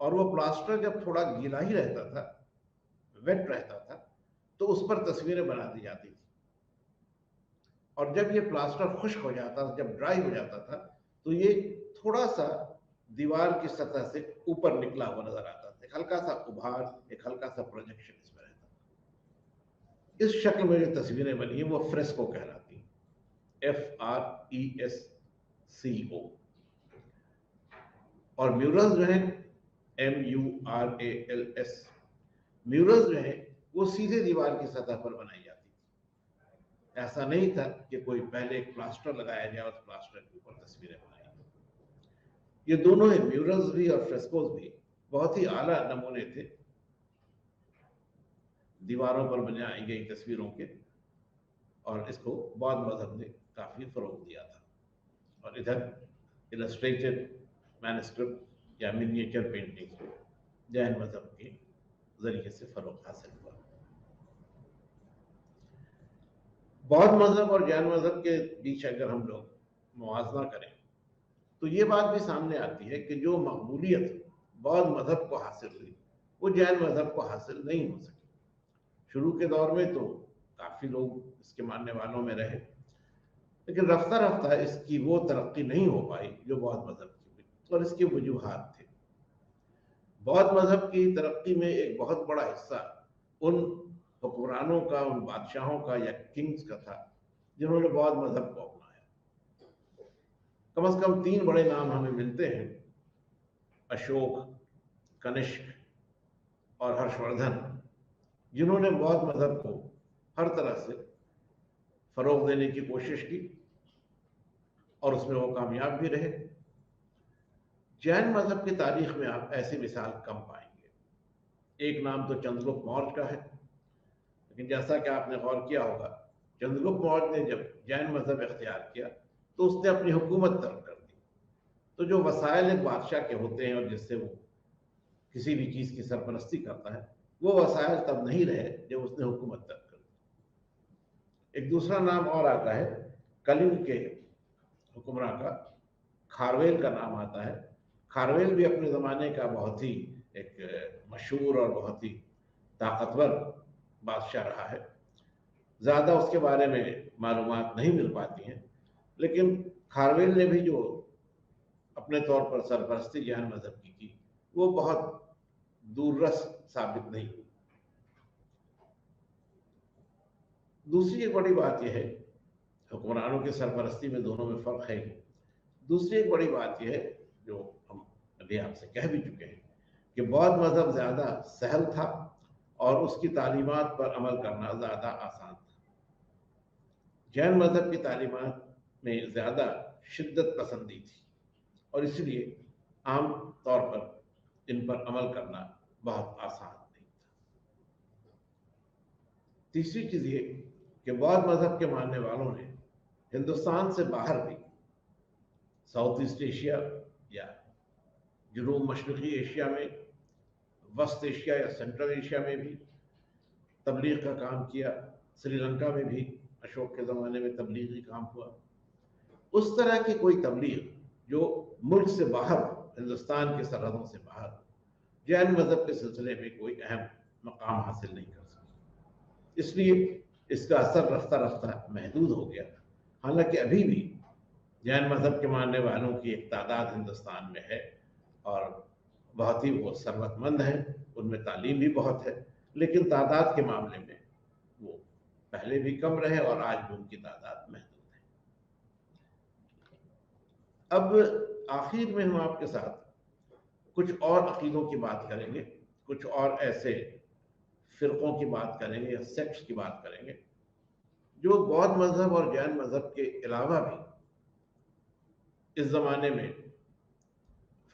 और वो प्लास्टर जब थोड़ा गीला ही रहता था, वेट रहता था, तो उस पर तस्वीरें बना दी जाती थी। और जब ये प्लास्टर खुश्क हो जाता था, जब ड्राई हो जाता था, तो ये थोड़ा सा दीवार की सतह से ऊपर निकला हुआ नजर आता था, एक हल्का सा उभार, एक हल्का सा प्रोजेक्शन इसमें रहता था। इस शक्ल में जो तस्वीरें बनी है वो फ्रेस्को कहलाती हैं, FRESCO। और म्यूरल्स जो है MURALS, म्यूरल्स जो है वो सीधे दीवार की सतह पर बनाई जाती थी। ऐसा नहीं था कि कोई पहले एक प्लास्टर लगाया जाए और उस प्लास्टर के ऊपर तस्वीरें बनाई। ये दोनों ही म्यूरल्स भी और फ्रेस्कोस भी बहुत ही आला नमूने थे दीवारों पर बनाई गई तस्वीरों के, और इसको बौद्ध मजहब ने काफी फरोग दिया था। और इधर इलस्ट्रेटेड मैन्युस्क्रिप्ट या मिनिएचर पेंटिंग को जैन मजहब के जरिए से फरोग हासिल हुआ। बौद्ध मजहब और जैन मजहब के बीच अगर हम लोग मुआवजा करें तो ये बात भी सामने आती है कि जो मकबूलियत बौद्ध मजहब को हासिल हुई वो जैन मजहब को हासिल नहीं हो सकी। शुरू के दौर में तो काफी लोग इसके मानने वालों में रहे, लेकिन रफ्ता रफ्ता इसकी वो तरक्की नहीं हो पाई जो बौद्ध मजहब की हुई, और इसके वजूहात थे। बौद्ध मजहब की तरक्की में एक बहुत बड़ा हिस्सा उन हुक्मरानों का, उन बादशाहों का या किंग्स का था जिन्होंने बौद्ध मजहब को अपनाया। कम से कम 3 बड़े नाम हमें मिलते हैं, अशोक, कनिष्क और हर्षवर्धन, जिन्होंने बौद्ध मजहब को हर तरह से फरोग देने की कोशिश की और उसमें वो कामयाब भी रहे। जैन मजहब की तारीख में आप ऐसी मिसाल कम पाएंगे। एक नाम तो चंद्रगुप्त मौर्य का है, लेकिन जैसा कि आपने गौर किया होगा, चंद्रगुप्त मौर्य ने जब जैन मजहब इख्तियार किया तो उसने अपनी हुकूमत तर्क कर दी। तो जो वसाइल एक बादशाह के होते हैं और जिससे वो किसी भी चीज़ की सरपरस्ती करता है, वो वसाइल तब नहीं रहे जब उसने हुकूमत तर्क कर दी। एक दूसरा नाम और आता है, कलिंग के हुक्मरान का खारवेल का नाम आता है। खारवेल भी अपने ज़माने का बहुत ही एक मशहूर और बहुत ही ताकतवर बादशाह रहा है। ज़्यादा उसके बारे में मालूमात नहीं मिल पाती हैं, लेकिन खारवेल ने भी जो अपने तौर पर सरपरस्ती जैन मजहब की, वो बहुत दूररस साबित नहीं हुई। दूसरी एक बड़ी बात यह है, हुक्मरानों की सरपरस्ती में दोनों में फ़र्क है। दूसरी एक बड़ी बात यह है, जो हम अभी आपसे कह भी चुके हैं, कि बौद्ध मजहब ज़्यादा सहल था और उसकी तालीमात पर अमल करना ज़्यादा आसान था। जैन मजहब की तालीमात में ज़्यादा शिद्दत पसंदी थी और इसलिए आम तौर पर इन पर अमल करना बहुत आसान नहीं था। तीसरी चीज़ ये कि बौद्ध मजहब के मानने वालों ने हिंदुस्तान से बाहर भी साउथ ईस्ट एशिया या जनूब मशरक़ी एशिया में, वस्त एशिया या सेंट्रल एशिया में भी तबलीग का काम किया। श्रीलंका में भी अशोक के ज़माने में तबलीगी काम हुआ। उस तरह की कोई तबलीग जो मुल्क से बाहर, हिंदुस्तान की सरहदों से बाहर, जैन मजहब के सिलसिले में कोई अहम मकाम हासिल नहीं कर सकी। इसलिए इसका असर रफ्ता रफ्ता महदूद हो गया। हालांकि अभी भी जैन मजहब के मानने वालों की एक तादाद हिंदुस्तान में है और बहुत ही वो सरवतमंद हैं, उनमें तालीम भी बहुत है, लेकिन तादाद के मामले में वो पहले भी कम रहे और आज भी उनकी तादाद महदूद है। अब आखिर में हम आपके साथ कुछ और अकीदों की बात करेंगे, कुछ और ऐसे फिरकों की बात करेंगे या सेक्ट्स की बात करेंगे जो बौद्ध मजहब और जैन मजहब के अलावा भी इस जमाने में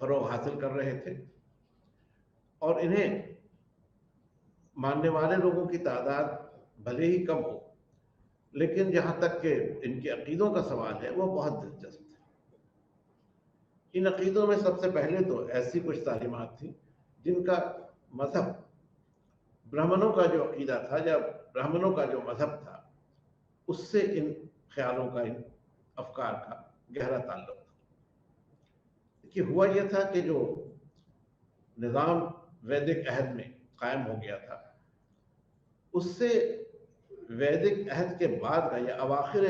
फरोग हासिल कर रहे थे और इन्हें मानने वाले लोगों की तादाद भले ही कम हो, लेकिन जहां तक के इनके अकीदों का सवाल है वो बहुत दिलचस्प है। इन अकीदों में सबसे पहले तो ऐसी कुछ तालीमात थी जिनका मजहब ब्राह्मणों का जो अकीदा था या ब्राह्मणों का जो मजहब था उससे इन ख्यालों का, इन अफकार का गहरा ताल्लुक था। कि हुआ यह था कि जो निज़ाम वैदिक अहद में कायम हो गया था, उससे वैदिक अहद के बाद का या अवाखिर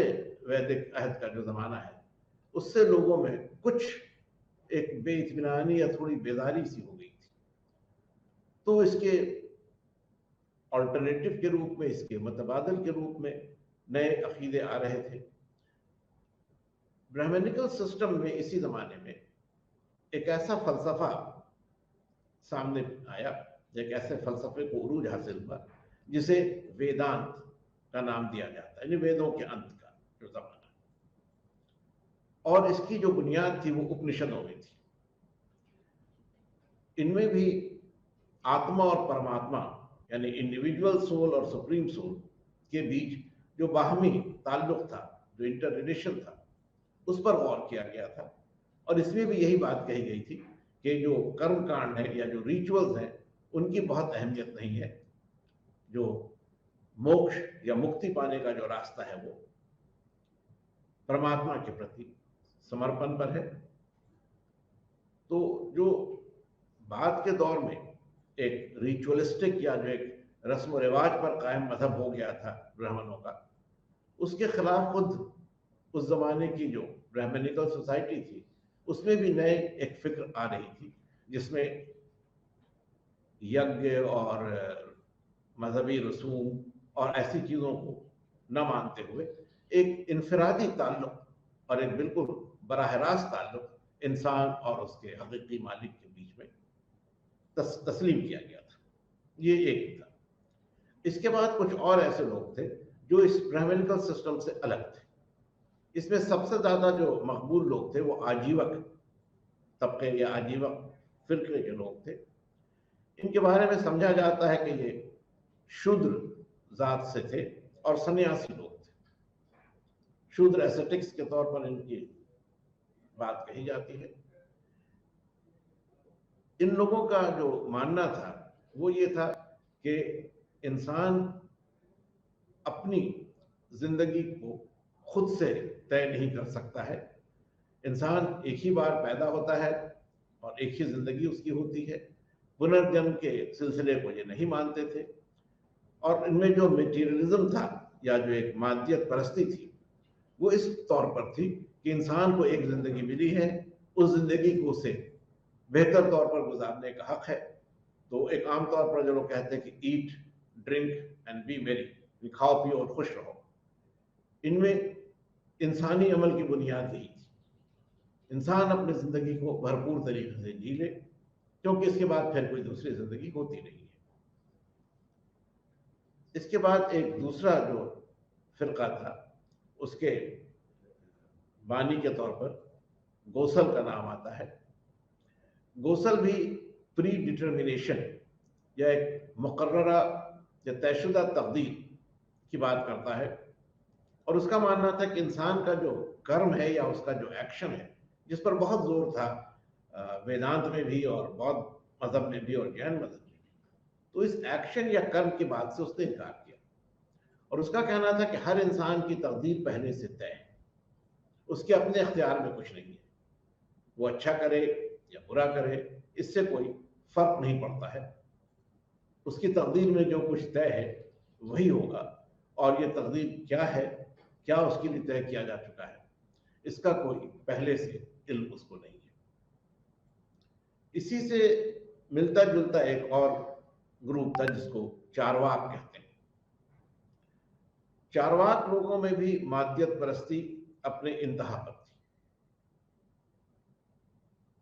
वैदिक अहद का जो ज़माना है, उससे लोगों में कुछ एक बेइत्मीनानी या थोड़ी बेदारी सी हो गई थी। तो इसके ऑल्टरनेटिव के रूप में, इसके मुतबादल के रूप में नए अकीदे आ रहे थे। ब्राह्मणिकल सिस्टम में इसी ज़माने में एक ऐसा फलसफा सामने आया, एक ऐसे फलसफे को उरूज हासिल हुआ जिसे वेदांत का नाम दिया जाता है, यानी वेदों के अंत का जो ज़माना। और इसकी जो बुनियाद थी वो उपनिषदों में थी। इनमें भी आत्मा और परमात्मा, यानी इंडिविजुअल सोल और सुप्रीम सोल के बीच जो बाहमी ताल्लुक था, जो इंटर रिलेशन था, उस पर गौर किया गया था। और इसमें भी यही बात कही गई थी कि जो कर्म कांड है या जो रिचुअल्स हैं उनकी बहुत अहमियत नहीं है। जो मोक्ष या मुक्ति पाने का जो रास्ता है वो परमात्मा के प्रति समर्पण पर है। तो जो बाद के दौर में एक रिचुअलिस्टिक या जो एक रस्म रिवाज पर कायम मजहब हो गया था ब्राह्मणों का, उसके खिलाफ खुद उस जमाने की जो ब्राह्मणिकल सोसाइटी थी उसमें भी नए एक फिक्र आ रही थी, जिसमें यज्ञ और मजहबी रसूम और ऐसी चीज़ों को न मानते हुए एक इनफरादी ताल्लुक और एक बिल्कुल बराह रास्त ताल्लुक इंसान और उसके हकीकी मालिक के बीच में तस्लीम किया गया था। ये एक था। इसके बाद कुछ और ऐसे लोग थे जो इस ब्राह्मणिकल सिस्टम से अलग थे। इसमें सबसे ज्यादा जो मकबूल लोग थे वो आजीवक तबके या आजीवक फिरके के लोग थे। इनके बारे में समझा जाता है कि ये शूद्र जात से थे और सन्यासी लोग थे। शूद्र एसेटिक्स के तौर पर इनकी बात कही जाती है। इन लोगों का जो मानना था वो ये था कि इंसान अपनी जिंदगी को खुद से तय नहीं कर सकता है। इंसान एक ही बार पैदा होता है और एक ही जिंदगी उसकी होती है। पुनर्जन्म के सिलसिले को ये नहीं मानते थे और इनमें जो मेटीरियलिज्म था या जो एक मादियत परस्ती थी वो इस तौर पर थी कि इंसान को एक जिंदगी मिली है, उस जिंदगी को उसे बेहतर तौर पर गुजारने का हक है। तो एक आम तौर पर जो लोग कहते हैं कि ईट ड्रिंक एंड बी मेरी, खाओ पियो और खुश रहो, इनमें इंसानी अमल की बुनियाद यही थी। इंसान अपनी जिंदगी को भरपूर तरीके से जी ले, क्योंकि इसके बाद फिर कोई दूसरी जिंदगी होती नहीं है। इसके बाद एक दूसरा जो फिरका था उसके बानी के तौर पर गोसल का नाम आता है। गोसल भी प्री डिटर्मिनेशन या एक मुकर्ररा या तयशुदा तकदीर की बात करता है और उसका मानना था कि इंसान का जो कर्म है या उसका जो एक्शन है, जिस पर बहुत जोर था वेदांत में भी और बौद्ध मजहब में भी और जैन मजहब में भी, तो इस एक्शन या कर्म की बात से उसने इनकार किया और उसका कहना था कि हर इंसान की तकदीर पहले से तय है, उसके अपने अख्तियार में कुछ नहीं है। वो अच्छा करे या बुरा करे इससे कोई फर्क नहीं पड़ता है। उसकी तकदीर में जो कुछ तय है वही होगा और ये तकदीर क्या है, क्या उसके लिए तय किया जा चुका है, इसका कोई पहले से इल्म उसको नहीं है। इसी से मिलता जुलता एक और ग्रुप था जिसको चारवाक कहते हैं। चारवाक लोगों में भी मादियत परस्ती अपने इंतहा पर थी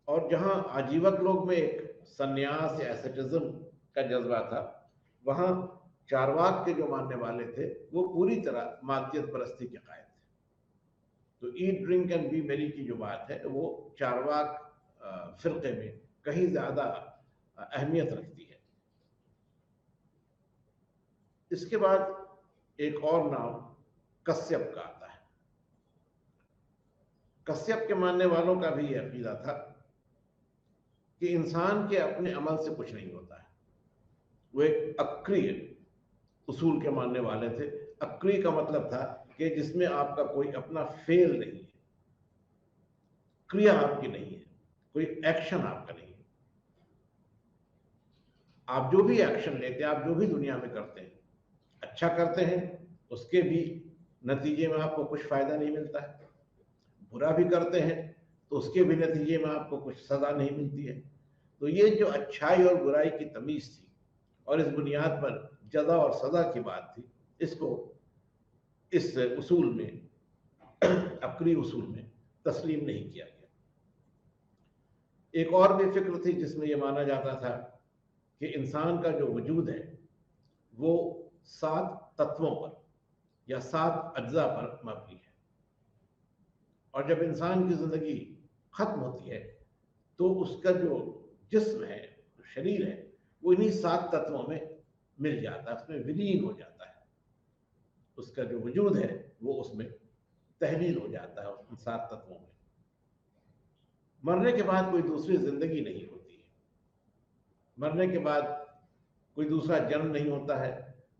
और जहां आजीवक लोग में एक सन्यास या एसेटिज्म का जज्बा था, वहां चारवाक के जो मानने वाले थे वो पूरी तरह मादियत परस्ती के कायल थे। तो ईट ड्रिंक एंड बी मेरी की जो बात है वो चारवाक फिरके में कहीं ज्यादा अहमियत रखती है। इसके बाद एक और नाम कश्यप का आता है। कश्यप के मानने वालों का भी यह अकीदा था कि इंसान के अपने अमल से कुछ नहीं होता है। वो एक अक्रिय उसूल के मानने वाले थे। अक्रिय का मतलब था कि जिसमें आपका कोई अपना फेल नहीं है, क्रिया आपकी नहीं है, कोई एक्शन आपका नहीं है। आप जो भी एक्शन लेते हैं, आप जो भी दुनिया में करते हैं, अच्छा करते हैं उसके भी नतीजे में आपको कुछ फायदा नहीं मिलता है, बुरा भी करते हैं तो उसके भी नतीजे में आपको कुछ सजा नहीं मिलती है। तो ये जो अच्छाई और बुराई की तमीज थी और इस बुनियाद पर जजा और सजा की बात थी, इसको इस उसूल में अक्री उसूल में तस्लीम नहीं किया गया। एक और भी फिक्र थी जिसमें यह माना जाता था कि इंसान का जो वजूद है वो 7 तत्वों पर या 7 अज्जा पर मबनी है और जब इंसान की जिंदगी खत्म होती है तो उसका जो जिस्म है, शरीर है, वो इन्हीं 7 तत्वों में मिल जाता है, उसमें विलीन हो जाता है। उसका जो वजूद है वो उसमें तहलील हो जाता है उन 7 तत्वों में। मरने के बाद कोई दूसरी जिंदगी नहीं होती है, मरने के बाद कोई दूसरा जन्म नहीं होता है,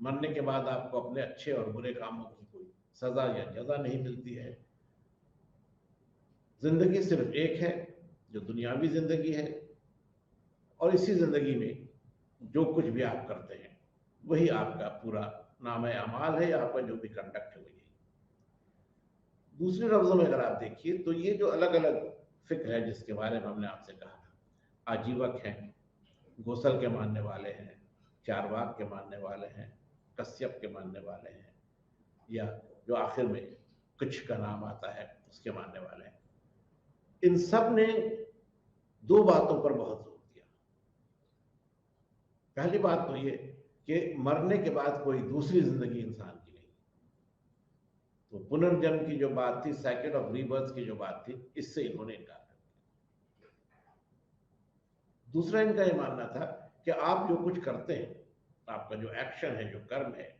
मरने के बाद आपको अपने अच्छे और बुरे कामों की कोई सजा या जजा नहीं मिलती है। जिंदगी सिर्फ एक है जो दुनियावी जिंदगी है और इसी जिंदगी में जो कुछ भी आप करते हैं वही आपका पूरा नाम अमाल है या आपका जो भी कंडक्ट है वही। दूसरे लफ्जों में अगर आप देखिए तो ये जो अलग अलग फिक्र है जिसके बारे में हमने आपसे कहा था, आजीवक हैं, गोसल के मानने वाले हैं, चारवाक के मानने वाले हैं, कश्यप के मानने वाले हैं, या जो आखिर में कुछ का नाम आता है उसके मानने वाले हैं। इन सब ने दो बातों पर बहुत जोर दिया। पहली बात तो ये कि मरने के बाद कोई दूसरी जिंदगी इंसान की नहीं। तो पुनर्जन्म की जो बात थी, साइकिल ऑफ रीबर्थ की जो बात थी, इससे इन्होंने इनकार कर दिया। दूसरा इनका ये मानना था कि आप जो कुछ करते हैं, आपका जो एक्शन है, जो कर्म है,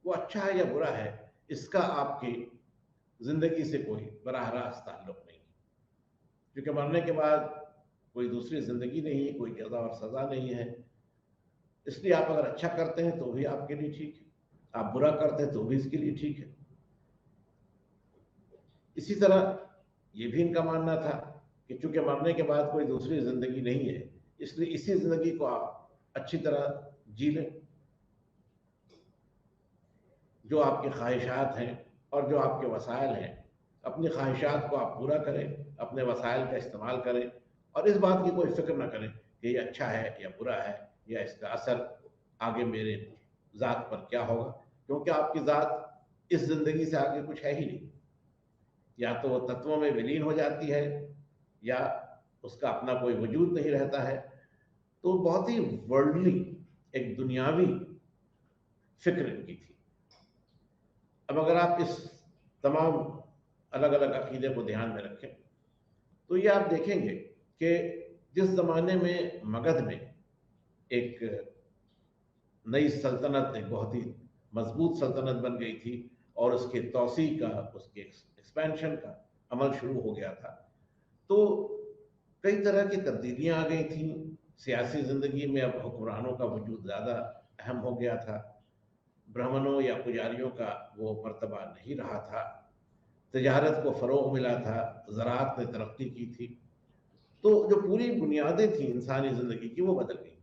वो अच्छा है या बुरा है, इसका आपकी जिंदगी से कोई बराह रास्त ताल्लुक नहीं, क्योंकि मरने के बाद कोई दूसरी जिंदगी नहीं है, कोई जज़ा और सजा नहीं है। इसलिए आप अगर अच्छा करते हैं तो भी आपके लिए ठीक है, आप बुरा करते हैं तो भी इसके लिए ठीक है। इसी तरह ये भी इनका मानना था कि चूंकि मरने के बाद कोई दूसरी जिंदगी नहीं है, इसलिए इसी जिंदगी को आप अच्छी तरह जी लें। जो आपकी ख्वाहिशात हैं और जो आपके वसाइल हैं, अपनी ख्वाहिशात को आप पूरा करें, अपने वसाइल का इस्तेमाल करें, और इस बात की कोई फिक्र ना करें कि ये अच्छा है या बुरा है, या इसका असर आगे मेरे ज़ात पर क्या होगा, क्योंकि आपकी ज़ात इस जिंदगी से आगे कुछ है ही नहीं। या तो वो तत्वों में विलीन हो जाती है, या उसका अपना कोई वजूद नहीं रहता है। तो बहुत ही वर्ल्डली, एक दुनियावी फिक्र इनकी थी। अब अगर आप इस तमाम अलग अलग अकीदे को ध्यान में रखें तो ये आप देखेंगे कि जिस ज़माने में मगध में एक नई सल्तनत, एक बहुत ही मजबूत सल्तनत बन गई थी और उसके तौसी का, उसके एक्सपेंशन का अमल शुरू हो गया था, तो कई तरह की तब्दीलियां आ गई थी। सियासी ज़िंदगी में अब हुक्मरानों का वजूद ज़्यादा अहम हो गया था, ब्राह्मणों या पुजारियों का वो मर्तबा नहीं रहा था, तजारत को फ़रोग़ मिला था, ज़राअत ने तरक्की की थी। तो जो पूरी बुनियादें थी इंसानी ज़िंदगी की, वो बदल गई थी।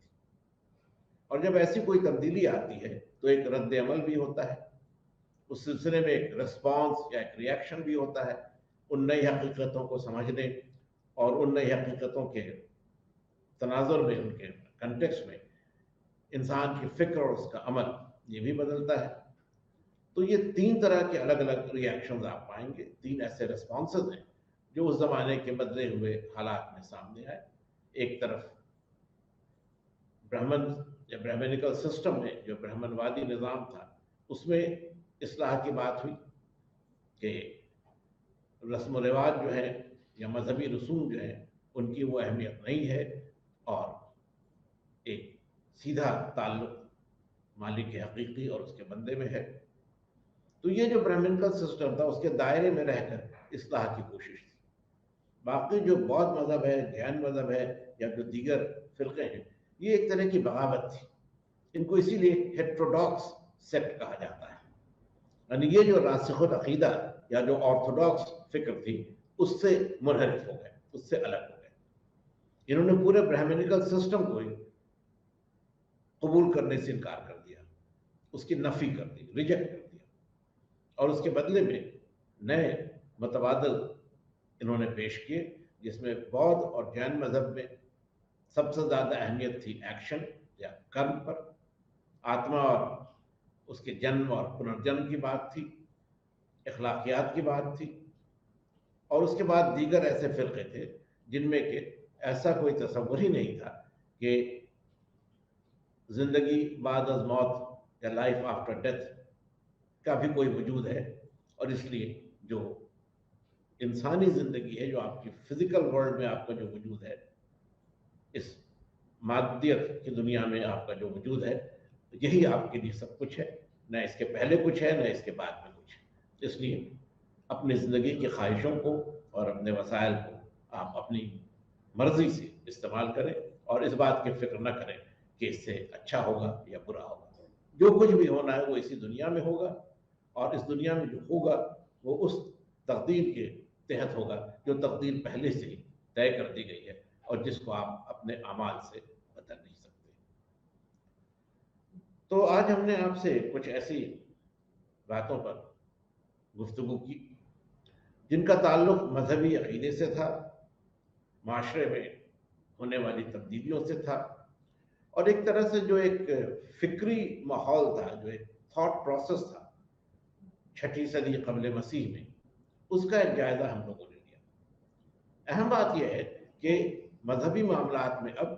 और जब ऐसी कोई तब्दीली आती है तो एक रद्द अमल भी होता है, उस सिलसिले में एक रिस्पॉन्स या एक रिएक्शन भी होता है, उन नई हकीकतों को समझने और उन नई हकीकतों के तनाजुर में, उनके कंटेक्स्ट में इंसान की फ़िक्र और उसका अमल ये भी बदलता है। तो ये तीन तरह के अलग अलग रिएक्शंस आप पाएंगे, तीन ऐसे रिस्पॉन्सेज हैं जो उस ज़माने के बदले हुए हालात में सामने आए। एक तरफ ब्राह्मण या ब्राह्मणिकल सिस्टम में जो ब्राह्मणवादी निज़ाम था, उसमें इस्लाह की बात हुई कि रस्म रिवाज जो है या मजहबी रसूम जो है, उनकी वो अहमियत नहीं है, और एक सीधा ताल्लुक मालिक हकीकी और उसके बंदे में है। तो ये जो ब्राह्मणिकल सिस्टम था, उसके दायरे में रहकर इस्लाह की कोशिश थी। बाकी जो बौद्ध मज़हब है, जैन मज़हब है, या जो दीगर फ़िरक़े हैं, ये एक तरह की बगावत थी। इनको इसीलिए हेट्रोडॉक्स सेक्ट कहा जाता है, यानी ये जो रासिखुल अक़ीदा या जो ऑर्थोडॉक्स फिक्र थी, उससे मुनहरिफ हो गए, उससे अलग हो गए। इन्होंने पूरे ब्राह्मणिकल सिस्टम को कबूल करने से इनकार कर दिया, उसकी नफ़ी कर दी, रिजेक्ट कर दिया, और उसके बदले में नए मतबादल इन्होंने पेश किए, जिसमें बौद्ध और जैन मज़हब में सबसे ज़्यादा अहमियत थी एक्शन या कर्म पर, आत्मा और उसके जन्म और पुनर्जन्म की बात थी, अखलाकियात की बात थी। और उसके बाद दीगर ऐसे फ़िरक़े थे जिनमें कि ऐसा कोई तसव्वुर ही नहीं था कि ज़िंदगी बाद अज़ मौत या लाइफ आफ्टर डेथ का भी कोई वजूद है, और इसलिए जो इंसानी ज़िंदगी है, जो आपकी फ़िज़िकल वर्ल्ड में आपका जो वजूद है, इस मादियत की दुनिया में आपका जो वजूद है, यही आपके लिए सब कुछ है, न इसके पहले कुछ है, न इसके बाद में कुछ है। इसलिए अपनी ज़िंदगी की ख्वाहिशों को और अपने वसाइल को आप अपनी मर्ज़ी से इस्तेमाल करें, और इस बात की फ़िक्र न करें कि इससे अच्छा होगा या बुरा होगा। जो कुछ भी होना है वो इसी दुनिया में होगा, और इस दुनिया में जो होगा वो उस तकदीर के तहत होगा जो तकदीर पहले से ही तय कर दी गई है, और जिसको आप अपने अमाल से बदल नहीं सकते। तो आज हमने आपसे कुछ ऐसी बातों पर गुफ्तगू की जिनका ताल्लुक मजहबी अकीदे से था, माशरे में होने वाली तब्दीलियों से था, और एक तरह से जो एक फिक्री माहौल था, जो एक थॉट प्रोसेस था 6वीं सदी कबल मसीह में, उसका एक जायजा हम लोगों ने लिया। अहम बात यह है कि मजहबी मामलात में अब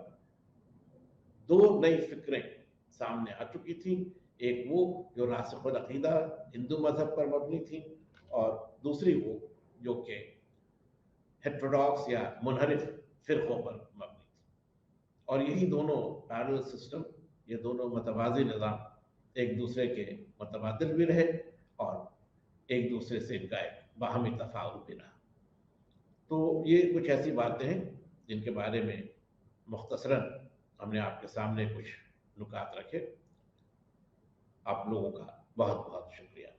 दो नई फिक्रें सामने आ चुकी थी। एक वो जो रासिखुल अकीदा हिंदू मजहब पर मबनी थी, और दूसरी वो जो कि हेटेरोडॉक्स या मुनहरिफ फिरकों पर मबनी थी। और यही दोनों पैरेलल सिस्टम, ये दोनों मतवाज़ी निज़ाम एक दूसरे के मुतबादिल भी रहे और एक दूसरे से इनका एक बाहमी तफाउल भी रहा। तो ये कुछ ऐसी बातें हैं जिनके बारे में मुख्तसरन हमने आपके सामने कुछ नुकात रखे। आप लोगों का बहुत बहुत शुक्रिया।